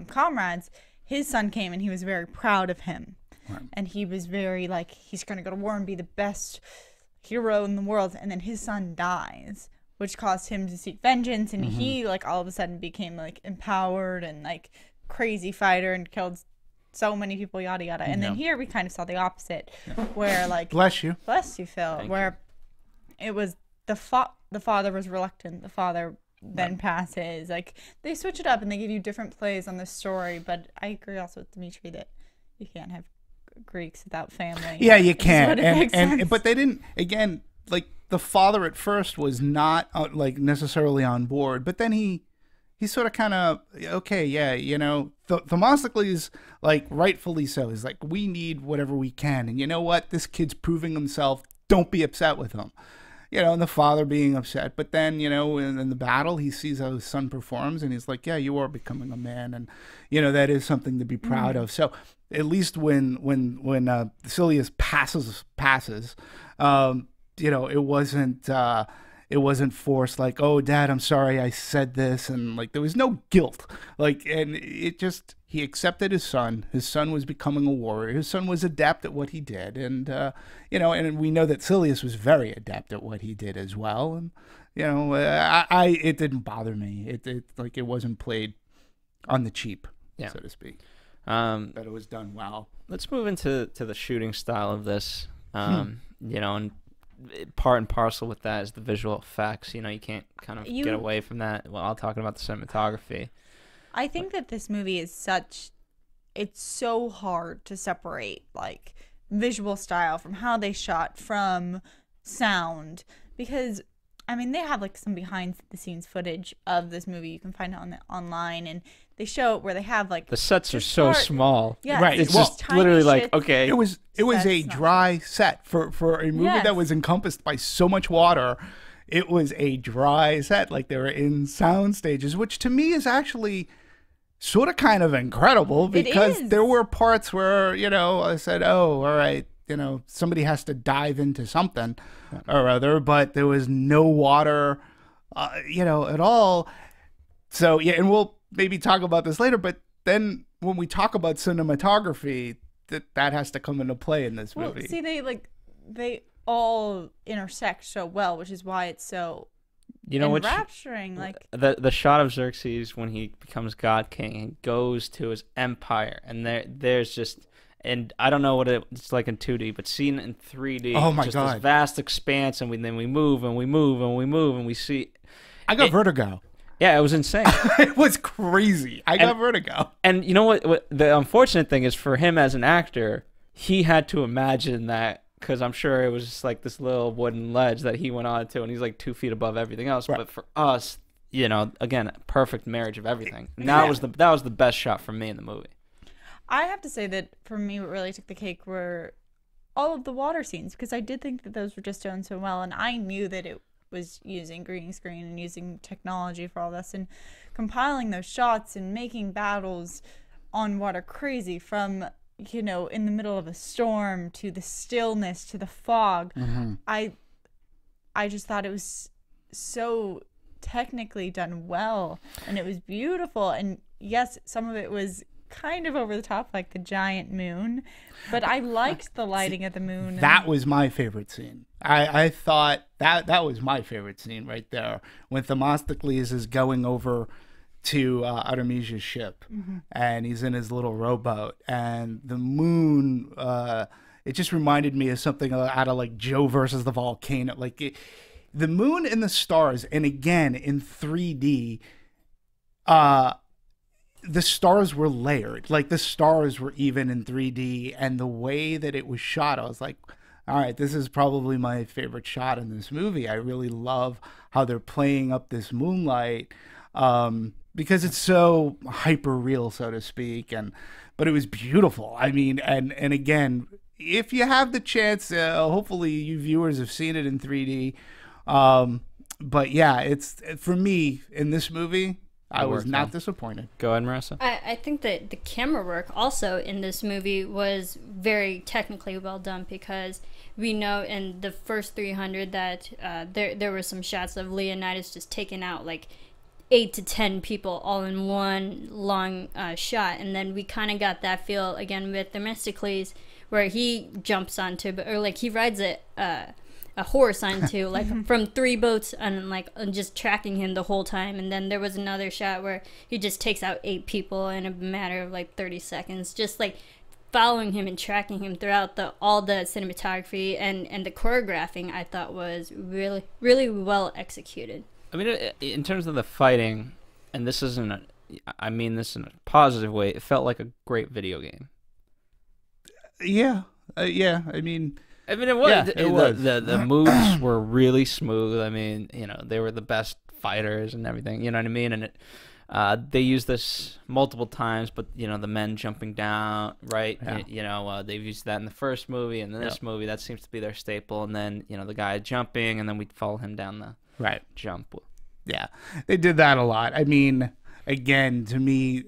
comrades, his son came and he was very proud of him, and he was very like, he's gonna go to war and be the best hero in the world, and then his son dies, which caused him to seek vengeance, and he like all of a sudden became like empowered and like crazy fighter and killed so many people, yada yada. And then here we kind of saw the opposite, where like bless you Phil, where it was the father was reluctant, the father then passes. Like they switch it up and they give you different plays on this story. But I agree also with Demetri that you can't have Greeks without family. Yeah, you can. And but they didn't, again, like the father at first was not like necessarily on board, but then he sort of kind of, okay, yeah, Themistocles, like rightfully so, is like, we need whatever we can, and you know what, this kid's proving himself, don't be upset with him. And the father being upset, but then, in the battle, he sees how his son performs, and he's like, yeah, you are becoming a man, and, that is something to be proud of. So at least when Silius passes, it wasn't forced, like, oh, Dad, I'm sorry I said this, and like there was no guilt, like, and it just, he accepted his son. His son was becoming a warrior. His son was adept at what he did, and and we know that Silius was very adept at what he did as well. And it didn't bother me. It wasn't played on the cheap, so to speak. But it was done well. Let's move into the shooting style of this. And part and parcel with that is the visual effects. You can't kind of get away from that while talking about the cinematography. I think that this movie is it's so hard to separate like visual style from how they shot, from sound, because I mean they have like some behind the scenes footage of this movie you can find it online, and they show it where they have like the sets are so small. Yeah, right. It's just literally like, okay, it was a dry set for a movie that was encompassed by so much water. It was a dry set, like they were in sound stages, which to me is actually sort of kind of incredible, because there were parts where, I said, oh, all right, somebody has to dive into something or other, but there was no water, at all. So, yeah, and we'll maybe talk about this later, but then when we talk about cinematography, that has to come into play in this movie. See, they all intersect so well, which is why it's so enrapturing. Like the shot of Xerxes when he becomes God King and goes to his empire, and there's just. And I don't know what it's like in 2D, but seen in 3D, oh my just God, this vast expanse, and then we move and we move and we move and we see. I got vertigo. Yeah, it was insane. It was crazy. I got vertigo. And you know what? The unfortunate thing is for him as an actor, he had to imagine that because I'm sure it was just like this little wooden ledge that he went on to, and he's like 2 feet above everything else. Right. But for us, again, perfect marriage of everything. And that was the best shot for me in the movie. I have to say that for me, what really took the cake were all of the water scenes, because I did think that those were just done so well, and I knew that it was using green screen and using technology for all this, and compiling those shots and making battles on water crazy, from in the middle of a storm to the stillness to the fog. Mm-hmm. I just thought it was so technically done well, and it was beautiful. And yes, some of it was kind of over the top, like the giant moon, but I liked the lighting of the moon. That was my favorite scene. I thought that was my favorite scene right there, when Themistocles is going over to Artemisia's ship, mm-hmm. and he's in his little rowboat, and the moon, it just reminded me of something out of like Joe versus the volcano, like the moon and the stars. And again, in 3D, the stars were layered, like the stars were even in 3D, and the way that it was shot, I was like, all right, this is probably my favorite shot in this movie. I really love how they're playing up this moonlight, because it's so hyper real, so to speak, but it was beautiful. I mean, and again, if you have the chance, hopefully you viewers have seen it in 3D, but yeah, it's, for me in this movie, I was not disappointed. Go ahead, Marisa. I think that the camera work also in this movie was very technically well done, because we know in the first 300 that there were some shots of Leonidas just taking out like 8 to 10 people all in one long shot, and then we kind of got that feel again with Themistocles, where he jumps onto, or like he rides a horse onto, like from 3 boats, and like just tracking him the whole time. And then there was another shot where he just takes out 8 people in a matter of like 30 seconds, just like following him and tracking him throughout all the cinematography and the choreographing. I thought was really, really well executed. I mean, in terms of the fighting, and this isn't I mean this in a positive way, it felt like a great video game. Yeah, I mean, it was. Yeah, it was. The moves were really smooth. I mean, they were the best fighters and everything. You know what I mean? And they used this multiple times, but the men jumping down, right? Yeah. They've used that in the first movie, and in this movie, that seems to be their staple. And then the guy jumping, and then we'd follow him down the jump. Yeah, they did that a lot. I mean, again, to me,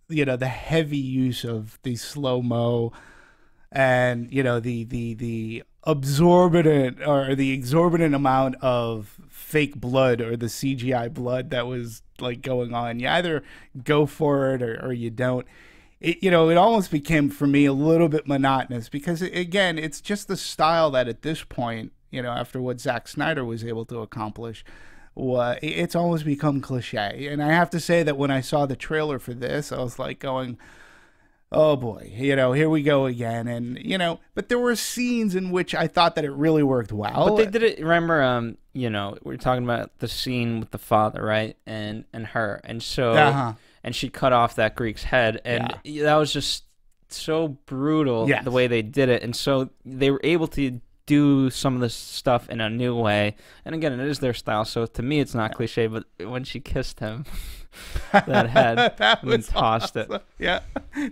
the heavy use of the slow-mo, and the exorbitant amount of fake blood, or the CGI blood that was like going on. You either go for it or you don't. It almost became for me a little bit monotonous, because again, it's just the style that at this point, after what Zack Snyder was able to accomplish, it's almost become cliche. And I have to say that when I saw the trailer for this, I was like going, oh boy, here we go again. And, but there were scenes in which I thought that it really worked well. But they did it, remember, we were talking about the scene with the father, right? And her. And so, and she cut off that Greek's head. And that was just so brutal, the way they did it. And so they were able to do some of this stuff in a new way. And again, it is their style. So to me, it's not cliche, but when she kissed him, that head, that and then tossed awesome. it. Yeah,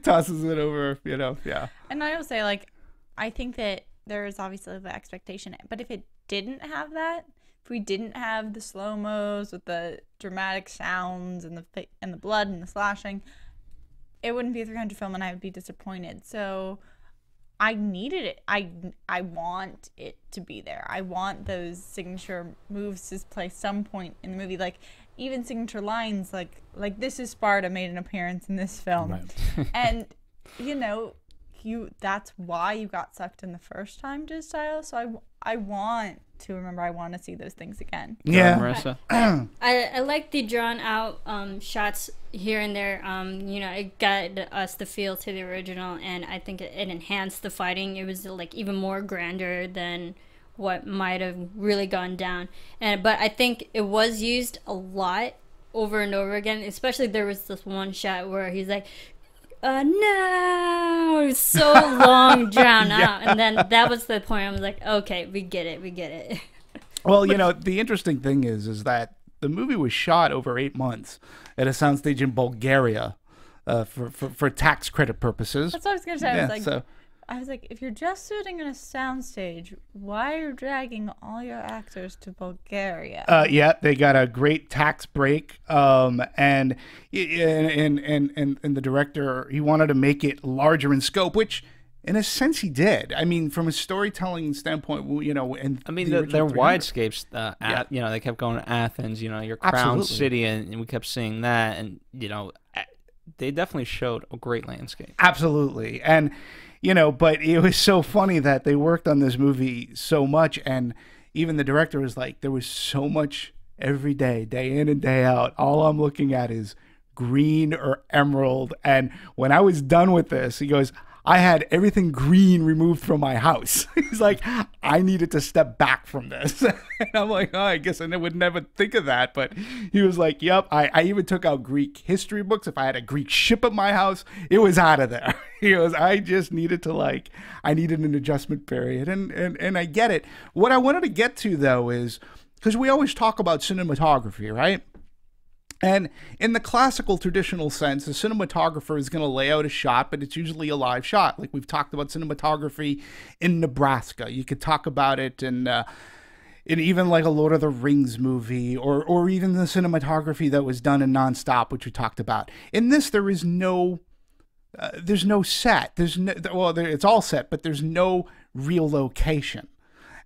tosses it over, yeah. And I will say, like, I think that there is obviously the expectation, but if it didn't have that, if we didn't have the slow-mos with the dramatic sounds and the blood and the slashing, it wouldn't be a 300 film, and I would be disappointed. So I needed it. I want it to be there. I want those signature moves to play some point in the movie, like even signature lines like "This is Sparta" made an appearance in this film, right. And that's why you got sucked in the first time to his style. So I want to remember, I want to see those things again. Yeah. Marissa? I like the drawn out shots here and there. You know, it got us the feel to the original, and I think it enhanced the fighting. It was like even more grander than what might have really gone down. But I think it was used a lot over and over again. Especially there was this one shot where he's like, no, it was so long, drawn out, and then that was the point. I was like, okay, we get it. Well, you know, the interesting thing is that the movie was shot over 8 months at a soundstage in Bulgaria for tax credit purposes. That's what I was gonna say. Yeah, I was like, if you're just shooting in a soundstage, why are you dragging all your actors to Bulgaria? Yeah, they got a great tax break, and the director, he wanted to make it larger in scope, which in a sense he did. I mean, from a storytelling standpoint, you know, and I mean, the their original 300 widescapes. Yeah. You know, they kept going to Athens. You know, your crown Absolutely. city, and we kept seeing that, and you know, they definitely showed a great landscape. Absolutely. And, you know, but it was so funny that they worked on this movie so much. And even the director was like, there was so much every day, day in and day out. All I'm looking at is green or emerald. And when I was done with this, he goes, I had everything green removed from my house. He's like, I needed to step back from this. And I'm like, oh, I guess I would never think of that. But he was like, yep, I even took out Greek history books. If I had a Greek ship at my house, it was out of there. He goes, I just needed to I needed an adjustment period. And I get it. What I wanted to get to, though, is because we always talk about cinematography, right? And in the classical traditional sense, the cinematographer is going to lay out a shot, but it's usually a live shot. Like we've talked about cinematography in Nebraska. You could talk about it in even like a Lord of the Rings movie, or even the cinematography that was done in Nonstop, which we talked about. In this, there's no set. It's all set, but there's no real location.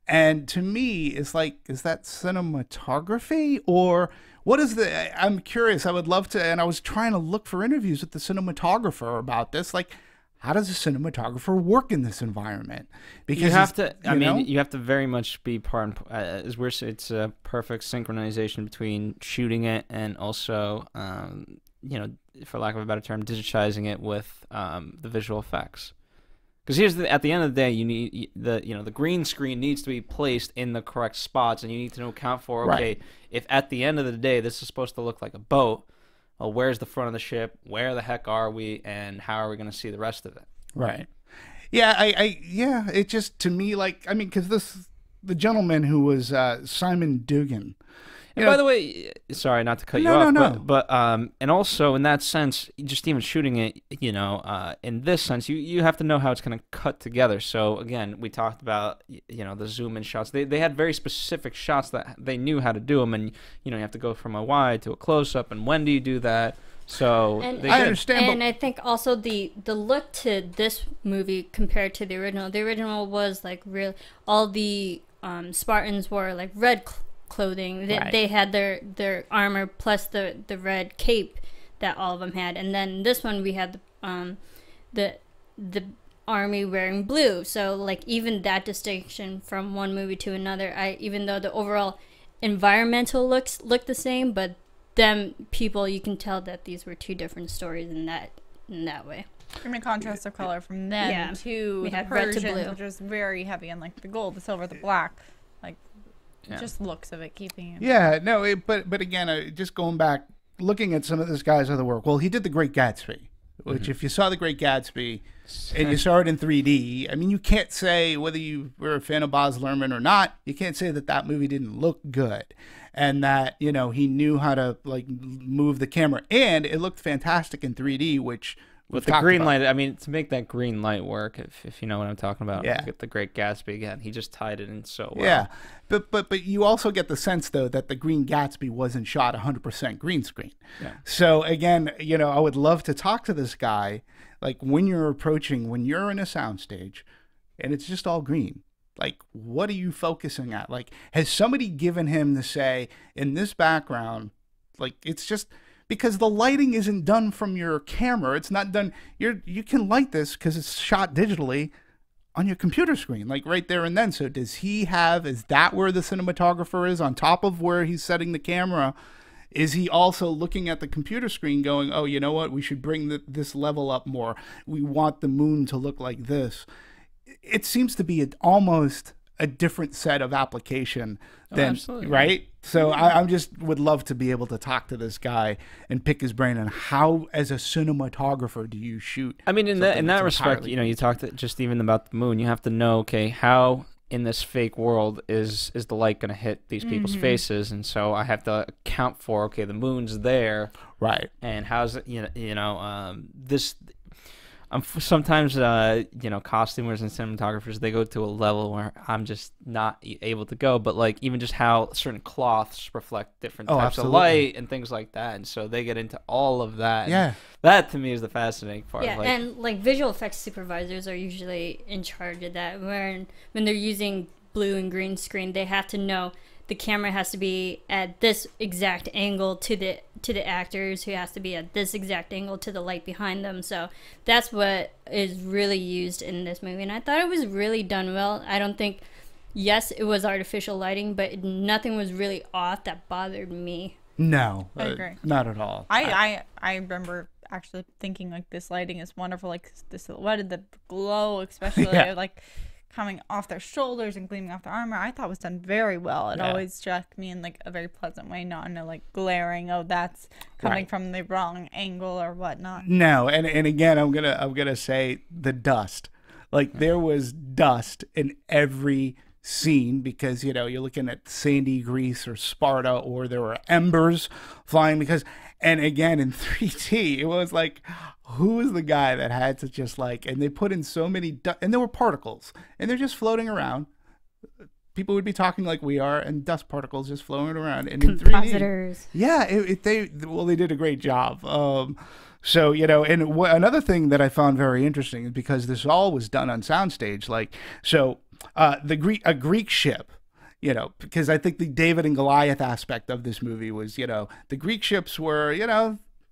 And to me, it's like, is that cinematography, or what is I'm curious. I would love to, and I was trying to look for interviews with the cinematographer about this. Like, how does a cinematographer work in this environment? Because you have to, you have to very much be part, it's a perfect synchronization between shooting it and also, you know, for lack of a better term, digitizing it with the visual effects. Because at the end of the day, you need the green screen needs to be placed in the correct spots, and you need to account for, okay, right, if at the end of the day this is supposed to look like a boat, well, where's the front of the ship? Where the heck are we? And how are we going to see the rest of it? Right. Yeah. Yeah. It just, to me, because the gentleman who was Simon Dugan. And by the way, sorry not to cut you off, but and also in that sense, just even shooting it, you know, in this sense, you have to know how it's going to cut together. So again, we talked about, you know, the zoom in shots. They had very specific shots that they knew how to do them, and you know, you have to go from a wide to a close up, and when do you do that? So I understand, and I think also the look to this movie compared to the original. The original was like real. All the Spartans wore like red clothing. They had their armor plus the red cape that all of them had, and then this one we had the army wearing blue. So like even that distinction from one movie to another, even though the overall environmental looks look the same, but them people, you can tell that these were two different stories in that way. I mean, contrast of color from them to we the had red to Persians, blue, which was very heavy, and like the gold, the silver, the black. Yeah. Just looks of it, keeping it. Yeah, no, but again, just going back, looking at some of this guy's other work. Well, he did The Great Gatsby, which if you saw The Great Gatsby and you saw it in 3D, I mean, you can't say, whether you were a fan of Baz Luhrmann or not, you can't say that movie didn't look good, and that, you know, he knew how to like move the camera, and it looked fantastic in 3D, which with the green light, I mean, to make that green light work, if you know what I'm talking about. Yeah. Get The Great Gatsby again. He just tied it in so well. Yeah, but you also get the sense though that The Green Gatsby wasn't shot 100% green screen. Yeah. So again, you know, I would love to talk to this guy, like when you're in a soundstage, and it's just all green. Like, what are you focusing at? Like, has somebody given him to say in this background? Like, it's just. because the lighting isn't done from your camera. It's not done. You can light this because it's shot digitally on your computer screen, like right there and then. So is that where the cinematographer is, on top of where he's setting the camera? Is he also looking at the computer screen going, oh, you know what, we should bring this level up more. We want the moon to look like this. It seems to be almost a different set of application than, right? So I just would love to be able to talk to this guy and pick his brain on how, as a cinematographer, do you shoot? I mean, in that respect, you talked just even about the moon. You have to know, okay, how in this fake world is the light going to hit these people's faces, and so I have to account for, okay, the moon's there, right? And how's it, this. Sometimes, costumers and cinematographers, they go to a level where I'm just not able to go. But, like, even just how certain cloths reflect different types of light and things like that. And so they get into all of that. Yeah. And that, to me, is the fascinating part. Yeah, and, visual effects supervisors are usually in charge of that. When they're using blue and green screen, they have to know the camera has to be at this exact angle to the actors, who has to be at this exact angle to the light behind them. So that's what is really used in this movie, and I thought it was really done well. I don't think, yes, it was artificial lighting, but nothing was really off that bothered me. No, I agree. Not at all. I remember actually thinking, like, this lighting is wonderful, like the silhouette of the glow, especially like coming off their shoulders and gleaming off their armor. I thought was done very well. It always struck me in, like, a very pleasant way, not in a, like, glaring, oh, that's coming from the wrong angle or whatnot. No, and again, I'm gonna say the dust. Like, there was dust in every scene because, you're looking at sandy Greece or Sparta, or there were embers flying and again, in 3D, it was like, who is the guy that had to just, like, and they put in so many, and there were particles, and they're just floating around. People would be talking like we are, and dust particles just floating around. And compositors. In 3D, yeah, they did a great job. So, and another thing that I found very interesting is because this all was done on soundstage, a Greek ship, because I think the David and Goliath aspect of this movie was, the Greek ships were,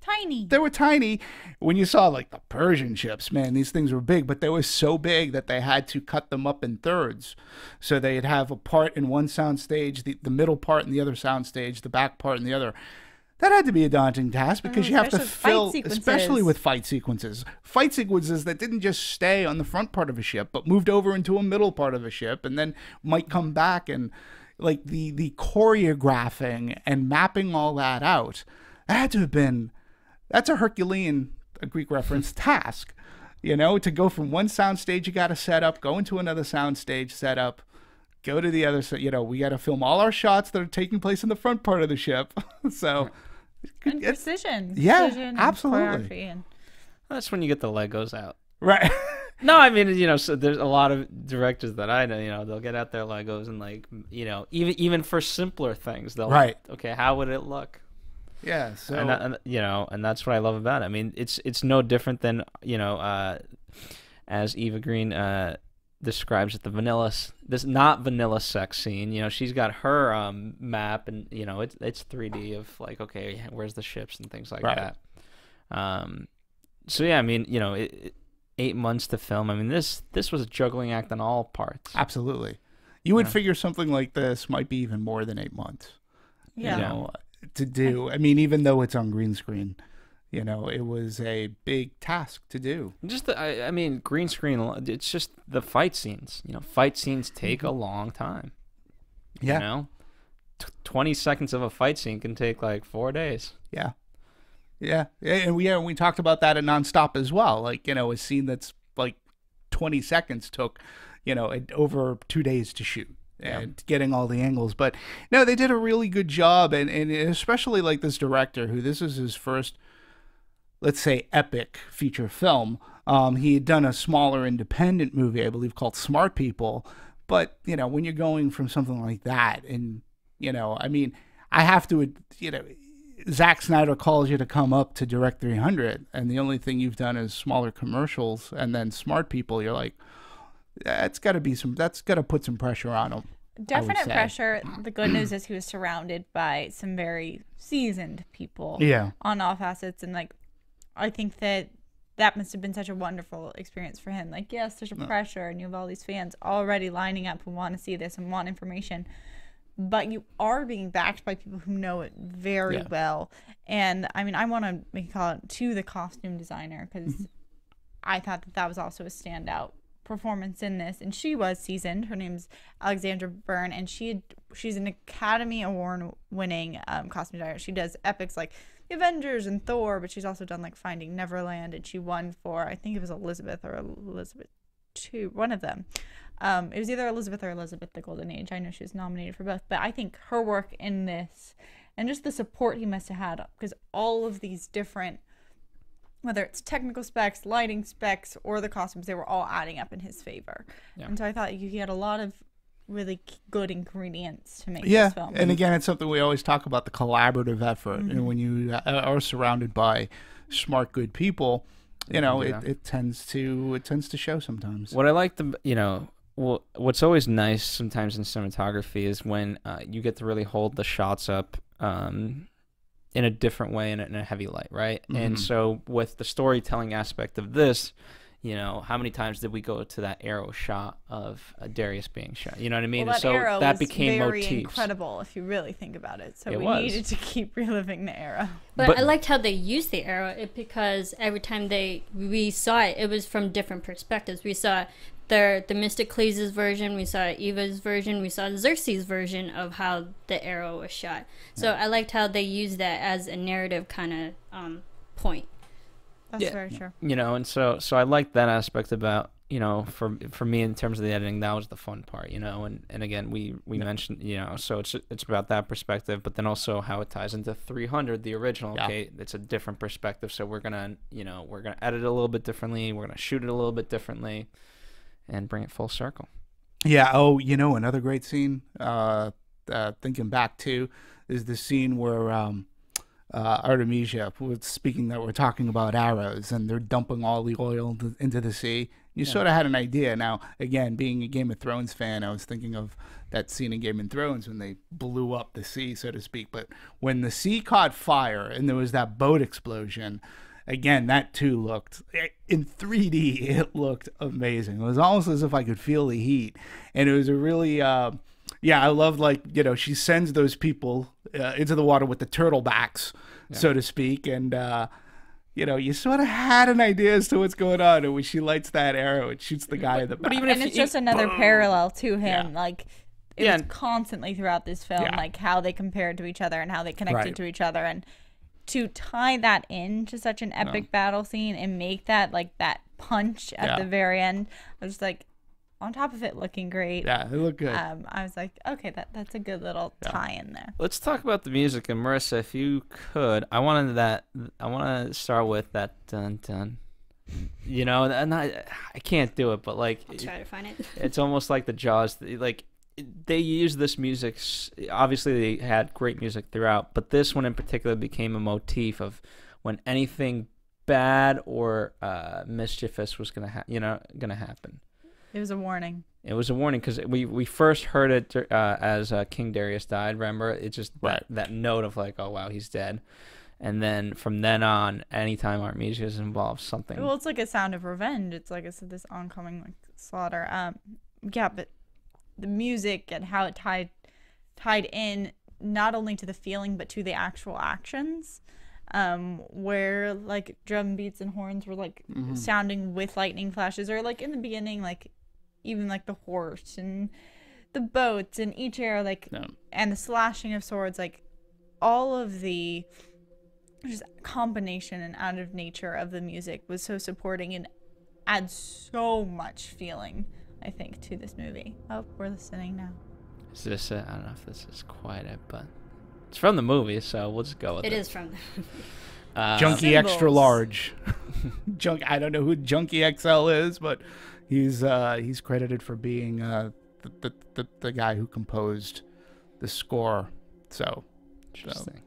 tiny. They were tiny. When you saw, like, the Persian ships, man, these things were big, but they were so big that they had to cut them up in thirds. So they'd have a part in one soundstage, the middle part in the other soundstage, the back part in the other. That had to be a daunting task because you have to fill, especially with fight sequences. Fight sequences that didn't just stay on the front part of a ship, but moved over into a middle part of a ship and then might come back. And, like, the choreographing and mapping all that out, that had to have been, that's a Herculean, a Greek reference, task. To go from one soundstage you got to set up, go into another soundstage, set up, go to the other, we got to film all our shots that are taking place in the front part of the ship. So, and precision. Yeah, precision absolutely. And That's when you get the Legos out. Right. No, I mean, so there's a lot of directors that I know, they'll get out their Legos and, like, even for simpler things, they'll, okay, how would it look? Yeah, so and that's what I love about it. I mean, it's no different than, as Eva Green describes it, this not vanilla sex scene. She's got her map, and it's 3D of, like, okay, where's the ships and things like that. So yeah, I mean, 8 months to film. I mean, this was a juggling act on all parts. Absolutely. You would figure something like this might be even more than 8 months. yeah. To do. I mean, even though it's on green screen, it was a big task to do. Just I mean, green screen. It's just the fight scenes. Fight scenes take a long time. Yeah. 20 seconds of a fight scene can take, like, 4 days. Yeah. Yeah. And we talked about that in Nonstop as well. Like, a scene that's like 20 seconds took, over 2 days to shoot. And getting all the angles. But no, they did a really good job, and especially, like, this director, who this is his first, let's say, epic feature film. He had done a smaller independent movie, I believe, called Smart People. But, when you're going from something like that, and, I mean, I have to, Zack Snyder calls you to come up to direct 300, and the only thing you've done is smaller commercials, and then Smart People, you're like, that's got to put some pressure on him. Definite say. pressure. The good news is he was surrounded by some very seasoned people Yeah. on all facets. And, like, I think that must have been such a wonderful experience for him. Like, yes, there's a pressure, and you have all these fans already lining up who want to see this and want information. But you are being backed by people who know it very well. And, I mean, I want to make a call out to the costume designer, because I thought that was also a standout performance in this, and she was seasoned. Her name's Alexandra Byrne, and she's an Academy Award winning costume designer. She does epics like The Avengers and Thor, but she's also done like Finding Neverland, and she won for, I think it was Elizabeth or Elizabeth II, one of them. It was either Elizabeth or Elizabeth the Golden Age. I know she was nominated for both, but I think her work in this and just the support he must have had, because all of these different, whether it's technical specs, lighting specs, or the costumes, they were all adding up in his favor. Yeah. And so I thought he had a lot of really good ingredients to make this film. And again, it's something we always talk about, the collaborative effort. And when you are surrounded by smart, good people, you know, it tends to show sometimes. What I like what's always nice sometimes in cinematography is when you get to really hold the shots up in a different way, in a heavy light, right? And so with the storytelling aspect of this, you know, how many times did we go to that arrow shot of Darius being shot? You know what I mean? Well, that so arrow that was became very motifs. incredible if you really think about it. So It we was. needed to keep reliving the arrow. But I liked how they used the arrow because every time we saw it, it was from different perspectives. We saw the Themistocles' version, we saw Eva's version, we saw Xerxes' version of how the arrow was shot. So I liked how they used that as a narrative kind of point. That's very true. You know, and so I liked that aspect about, you know, for me in terms of the editing, that was the fun part, you know, and again we mentioned, you know, so it's about that perspective, but then also how it ties into 300, the original. Okay, it's a different perspective, so we're gonna edit it a little bit differently, we're gonna shoot it a little bit differently, and bring it full circle. Yeah. Oh, you know, another great scene, thinking back to, is the scene where Artemisia was speaking, that we're talking about arrows, and they're dumping all the oil into the sea. You sort of had an idea. Now, again, being a Game of Thrones fan, I was thinking of that scene in Game of Thrones when they blew up the sea, so to speak. But when the sea caught fire and there was that boat explosion, again, that too looked, in 3D, it looked amazing. It was almost as if I could feel the heat. And it was a really, I love, like, you know, she sends those people into the water with the turtlebacks, so to speak. And, you know, you sort of had an idea as to what's going on. And when she lights that arrow, it shoots the guy in the back. And it's just another parallel to him. Like, it was constantly throughout this film, like how they compared to each other and how they connected to each other. And to tie that into such an epic battle scene and make that, like, that punch at the very end, I was like, on top of it looking great. Yeah, it looked good. I was like, okay, that's a good little tie in there. Let's talk about the music. And Marissa, if you could, I want to start with that dun dun. You know, and I can't do it, but like, I'll try to find it. It's almost like the Jaws. Like, they use this music. Obviously, they had great music throughout, but this one in particular became a motif of when anything bad or mischievous was gonna happen. It was a warning. It was a warning because we first heard it as King Darius died. Remember, it's just that note of like, oh wow, he's dead, and then from then on, anytime Artemisia is involved, something. Well, it's like a sound of revenge. It's like it's this oncoming like slaughter. But the music and how it tied in not only to the feeling but to the actual actions. Where like drum beats and horns were like sounding with lightning flashes, or like in the beginning, like even like the horse and the boats and each arrow, like and the slashing of swords, like all of the just combination and out of nature of the music was so supporting and adds so much feeling, I think, to this movie. Oh, we're listening now. Is this I don't know if this is quite it, but it's from the movie, so we'll just go with it. It is from the movie. Junkie Symbols. Extra Large. I don't know who Junkie XL is, but he's credited for being the guy who composed the score. So, Interesting.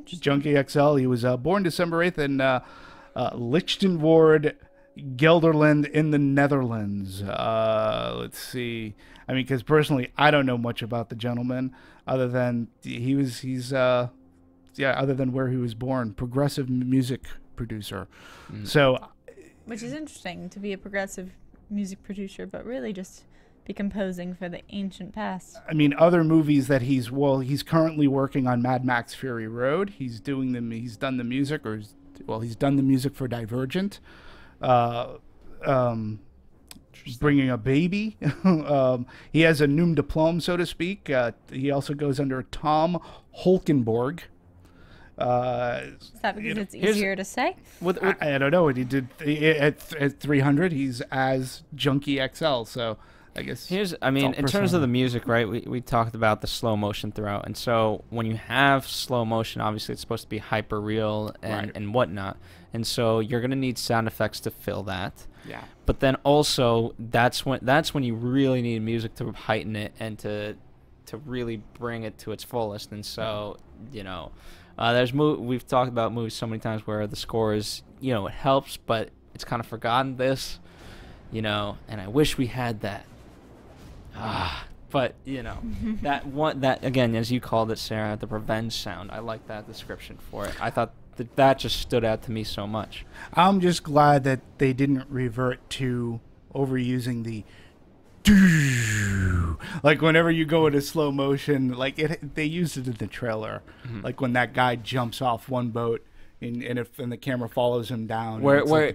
Junkie XL. He was born December 8th in Lichtenvoorde, Gelderland in the Netherlands. Let's see. I mean, because personally, I don't know much about the gentleman other than other than where he was born, progressive music producer. So, which is interesting to be a progressive music producer, but really just be composing for the ancient past. I mean, other movies that he's currently working on Mad Max Fury Road. He's done the music for Divergent. Bringing a baby. He has a nom de plume, so to speak. He also goes under Tom Holkenborg. Is that because it's easier to say? I don't know. He did at 300. He's as Junkie XL. So I guess in terms of the music, right? We talked about the slow motion throughout, and so when you have slow motion, obviously it's supposed to be hyper real and whatnot, and so you're gonna need sound effects to fill that. Yeah. But then also that's when you really need music to heighten it and to really bring it to its fullest. And so we've talked about movies so many times where the score is it helps, but it's kind of forgotten this, and I wish we had that. But that again, as you called it, Sarah, the revenge sound. I like that description for it. I thought that just stood out to me so much. I'm just glad that they didn't revert to overusing the like whenever you go into slow motion, like they used it in the trailer, like when that guy jumps off one boat and the camera follows him down. You're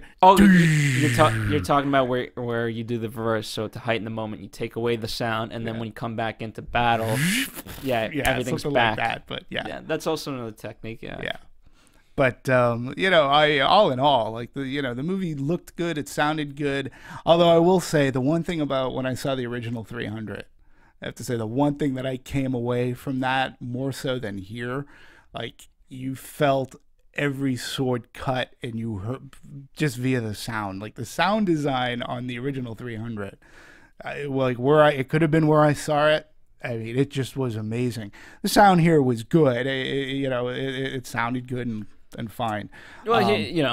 talking about where you do the reverse, so to heighten the moment you take away the sound, and then when you come back into battle, everything's back. Like that, but yeah, that's also another technique. Yeah. But I all in all, like the movie looked good, it sounded good. Although I will say the one thing about when I saw the original 300, I have to say the one thing that I came away from that more so than here, like you felt every sword cut, and you heard just via the sound, like the sound design on the original 300, it could have been where I saw it. I mean, it just was amazing. The sound here was good. It sounded good and fine. Well, you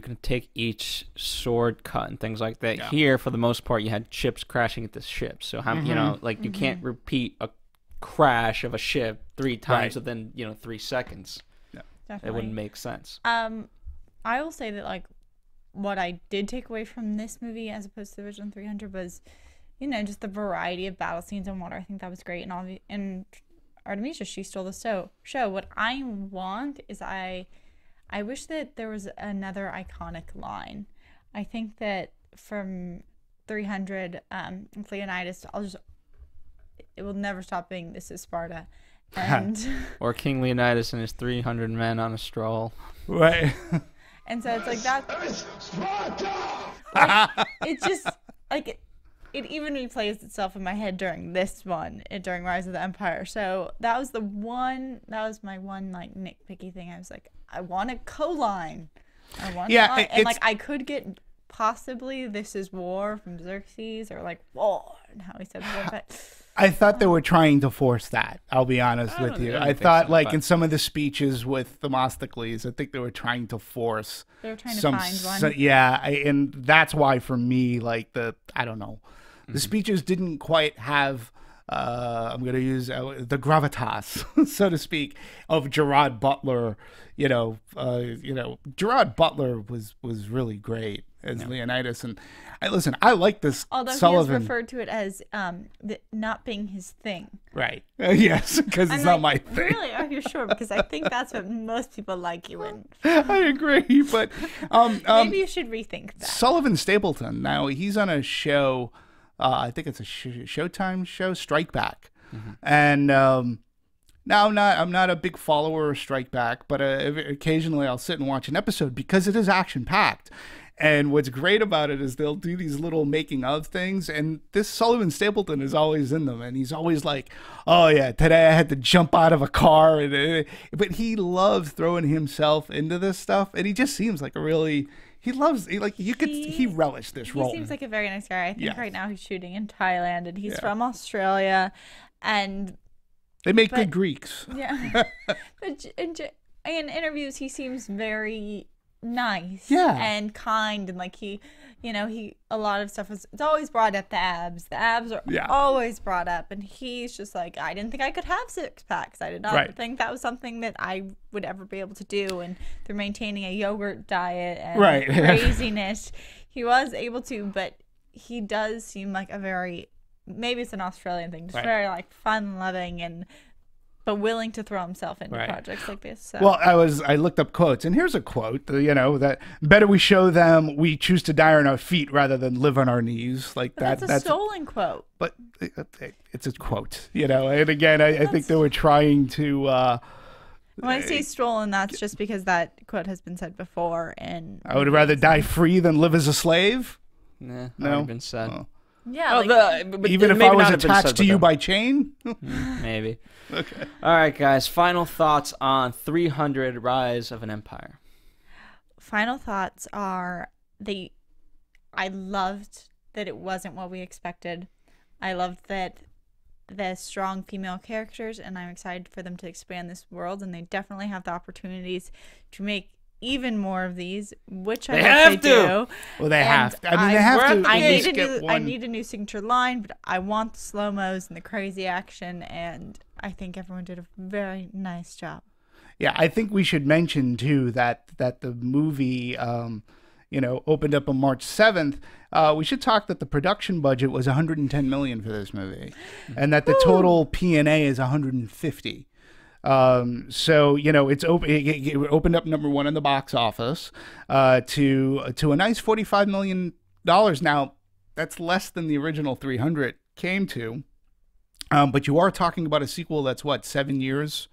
can take each sword cut and things like that. Yeah. Here, for the most part, you had ships crashing into ships. So, you can't repeat a crash of a ship 3 times within 3 seconds. Yeah, definitely. It wouldn't make sense. I will say that what I did take away from this movie as opposed to the original 300 was, just the variety of battle scenes on water. I think that was great. And Artemisia, she stole the show. What I want is I wish that there was another iconic line. I think that from 300, Leonidas, it will never stop being "This is Sparta," and or King Leonidas and his 300 men on a stroll. Right. And so it's like that. It's just like. It even replays itself in my head during this one, during Rise of the Empire. So that was my one nitpicky thing. I was like, I want a co-line. I could get possibly "This is war" from Xerxes, or war and how he said war, but I thought they were trying to force that. I'll be honest with you. I thought in some of the speeches with Themistocles, I think they were trying to force. They were trying to find one. And that's why for me, I don't know. The speeches didn't quite have, I'm going to use the gravitas, so to speak, of Gerard Butler. Gerard Butler was really great as Leonidas. And I like this. Although Sullivan. He has referred to it as not being his thing. Right. Yes, because it's not my thing. Really? Are you sure? Because I think that's what most people like you in. I agree, but maybe you should rethink that. Sullivan Stapleton. Now he's on a show. I think it's a Showtime show, Strike Back, and now I'm not a big follower of Strike Back, but occasionally I'll sit and watch an episode because it is action packed. And what's great about it is they'll do these little making of things, and this Sullivan Stapleton is always in them, and he's always like, "Oh yeah, today I had to jump out of a car," but he loves throwing himself into this stuff, and he just seems like a really. He relished this role. He seems like a very nice guy. I think right now he's shooting in Thailand, and he's from Australia, and they make good Greeks. Yeah, but in interviews he seems very nice Yeah. and kind, and like he a lot of stuff was, it's always brought up the abs are always brought up, and he's just like, I didn't think I could have 6-packs. I did not think that was something that I would ever be able to do, and through maintaining a yogurt diet and craziness he was able to. But he does seem like a very, maybe it's an Australian thing, just very like fun loving but willing to throw himself into projects like this. So. Well, I looked up quotes, and here's a quote, that better we show them we choose to die on our feet rather than live on our knees. Like but that's a stolen quote. But it's a quote, and again, I think they were trying to... when I say stolen, that's just because that quote has been said before. And I would rather die free than live as a slave? Nah, no? Already been said. Oh. Yeah. But even if I was attached to you by chain? Maybe. Okay. All right, guys. Final thoughts on 300 Rise of an Empire. Final thoughts are I loved that it wasn't what we expected. I loved that the strong female characters, and I'm excited for them to expand this world, and they definitely have the opportunities to make even more of these, which I hope they do. Well, they have to. I mean, they have to. I need a new signature line, but I want the slow-mos and the crazy action, and I think everyone did a very nice job. Yeah, I think we should mention too that the movie, opened up on March 7th. We should talk that the production budget was $110 million for this movie, and that the total P&A is $150. So it's open. It opened up number 1 in the box office to a nice $45 million. Now that's less than the original 300 came to, but you are talking about a sequel that's 7 years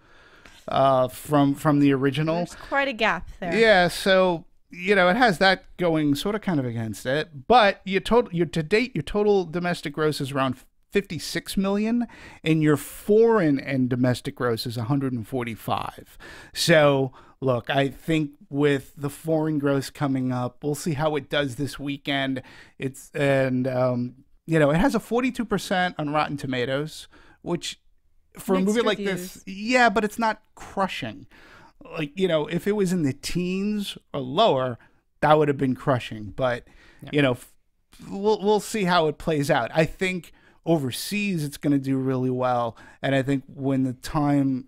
from the original. There's quite a gap there. Yeah, so it has that going sort of kind of against it. But your total domestic gross is around 56 million, and your foreign and domestic gross is 145. So look, I think with the foreign gross coming up, we'll see how it does this weekend. It has a 42% on Rotten Tomatoes, which for a movie like this, but it's not crushing. Like, if it was in the teens or lower, that would have been crushing. But we'll see how it plays out. I think overseas it's going to do really well, and I think when the time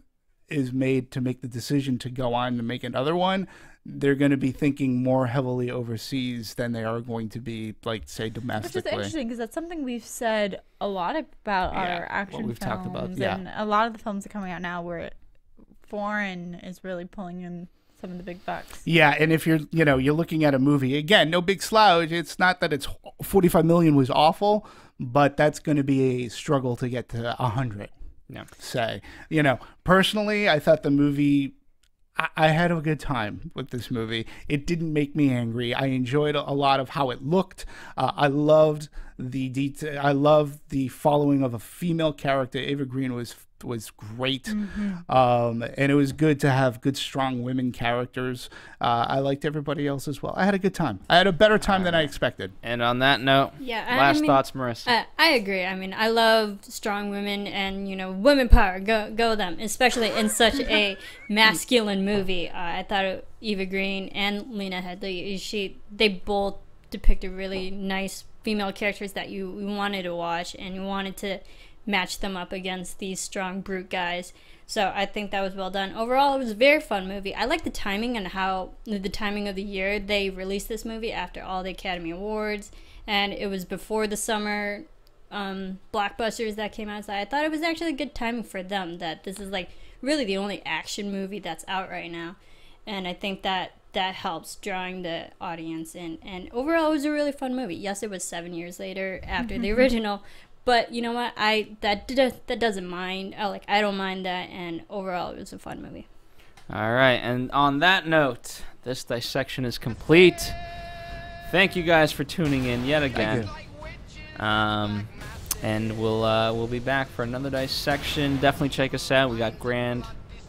is made to make the decision to go on to make another one, they're going to be thinking more heavily overseas than they are going to be, like, say, domestically. Which is interesting, because that's something we've said a lot about our action films. Talked about, and a lot of the films that are coming out now where foreign is really pulling in some of the big bucks. Yeah, and if you're looking at a movie, again, no big slouch. It's not that it's 45 million was awful, but that's going to be a struggle to get to 100. Yeah. Say, personally, I thought the movie, I had a good time with this movie. It didn't make me angry. I enjoyed a lot of how it looked. I loved the detail. I loved the following of a female character. Ava Green was great. And it was good to have good, strong women characters. I liked everybody else as well. I had a good time. I had a better time than I expected. And on that note, last thoughts, Marissa. I agree. I mean, I love strong women and, women power. Go them, especially in such a masculine movie. I thought Eva Green and Lena Headey, they both depicted really nice female characters that you wanted to watch, and you wanted to match them up against these strong brute guys. So I think that was well done. Overall, it was a very fun movie. I like the timing and how the timing of the year they released this movie after all the Academy Awards, and it was before the summer blockbusters that came out. So I thought it was actually good timing for them, that this is like really the only action movie that's out right now, and I think that helps drawing the audience in. And overall, it was a really fun movie. Yes, it was 7 years later after the original, but you know what? That doesn't mind. I don't mind that, and overall, it was a fun movie. All right, and on that note, this dissection is complete. Thank you guys for tuning in yet again. And we'll be back for another dissection. Definitely check us out. We got Grand.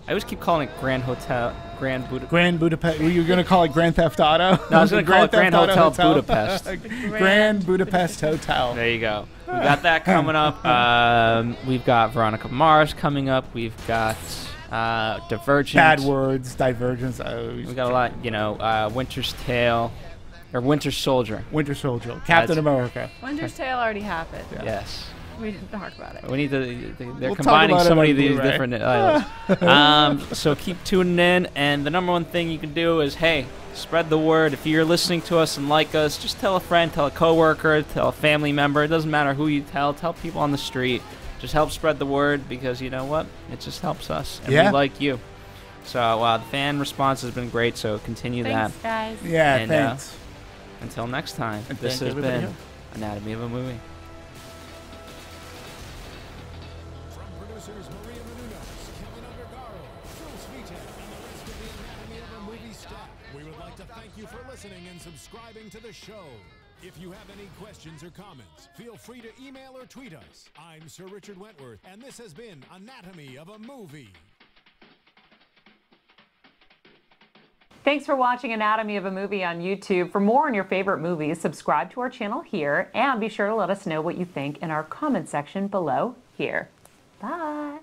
I always keep calling it Grand Budapest. You're going to call it Grand Theft Auto? No, I was going to call it Grand Hotel Budapest. Grand Budapest Hotel. There you go. We got that coming up. We've got Veronica Mars coming up. We've got Divergent. Bad words, Divergence. We got a lot, you know, Winter's Tale, or Winter Soldier. Winter Soldier. Captain America. Winter's Tale already happened. Yeah. Yes. We didn't talk about it. We need to. They're We'll combining talk about so it many on of these Blu-ray. different titles. So keep tuning in. And the number one thing you can do is, hey, spread the word. If you're listening to us and like us, just tell a friend, tell a coworker, tell a family member. It doesn't matter who you tell. Tell people on the street. Just help spread the word, because you know what? It just helps us, and we like you. So the fan response has been great. So continue Thanks, that. guys. Yeah, And, thanks. Until next time, And this thank has everybody been else. Anatomy of a Movie. From producers Maria Menounos, Kevin Undergaro, Phil Svitek, and the rest of the Anatomy of a Movie staff, we would like to thank you for listening and subscribing to the show. If you have any questions or comments, feel free to email or tweet us. I'm Sir Richard Wentworth, and this has been Anatomy of a Movie. Thanks for watching Anatomy of a Movie on YouTube. For more on your favorite movies, subscribe to our channel here, and be sure to let us know what you think in our comment section below here. Bye.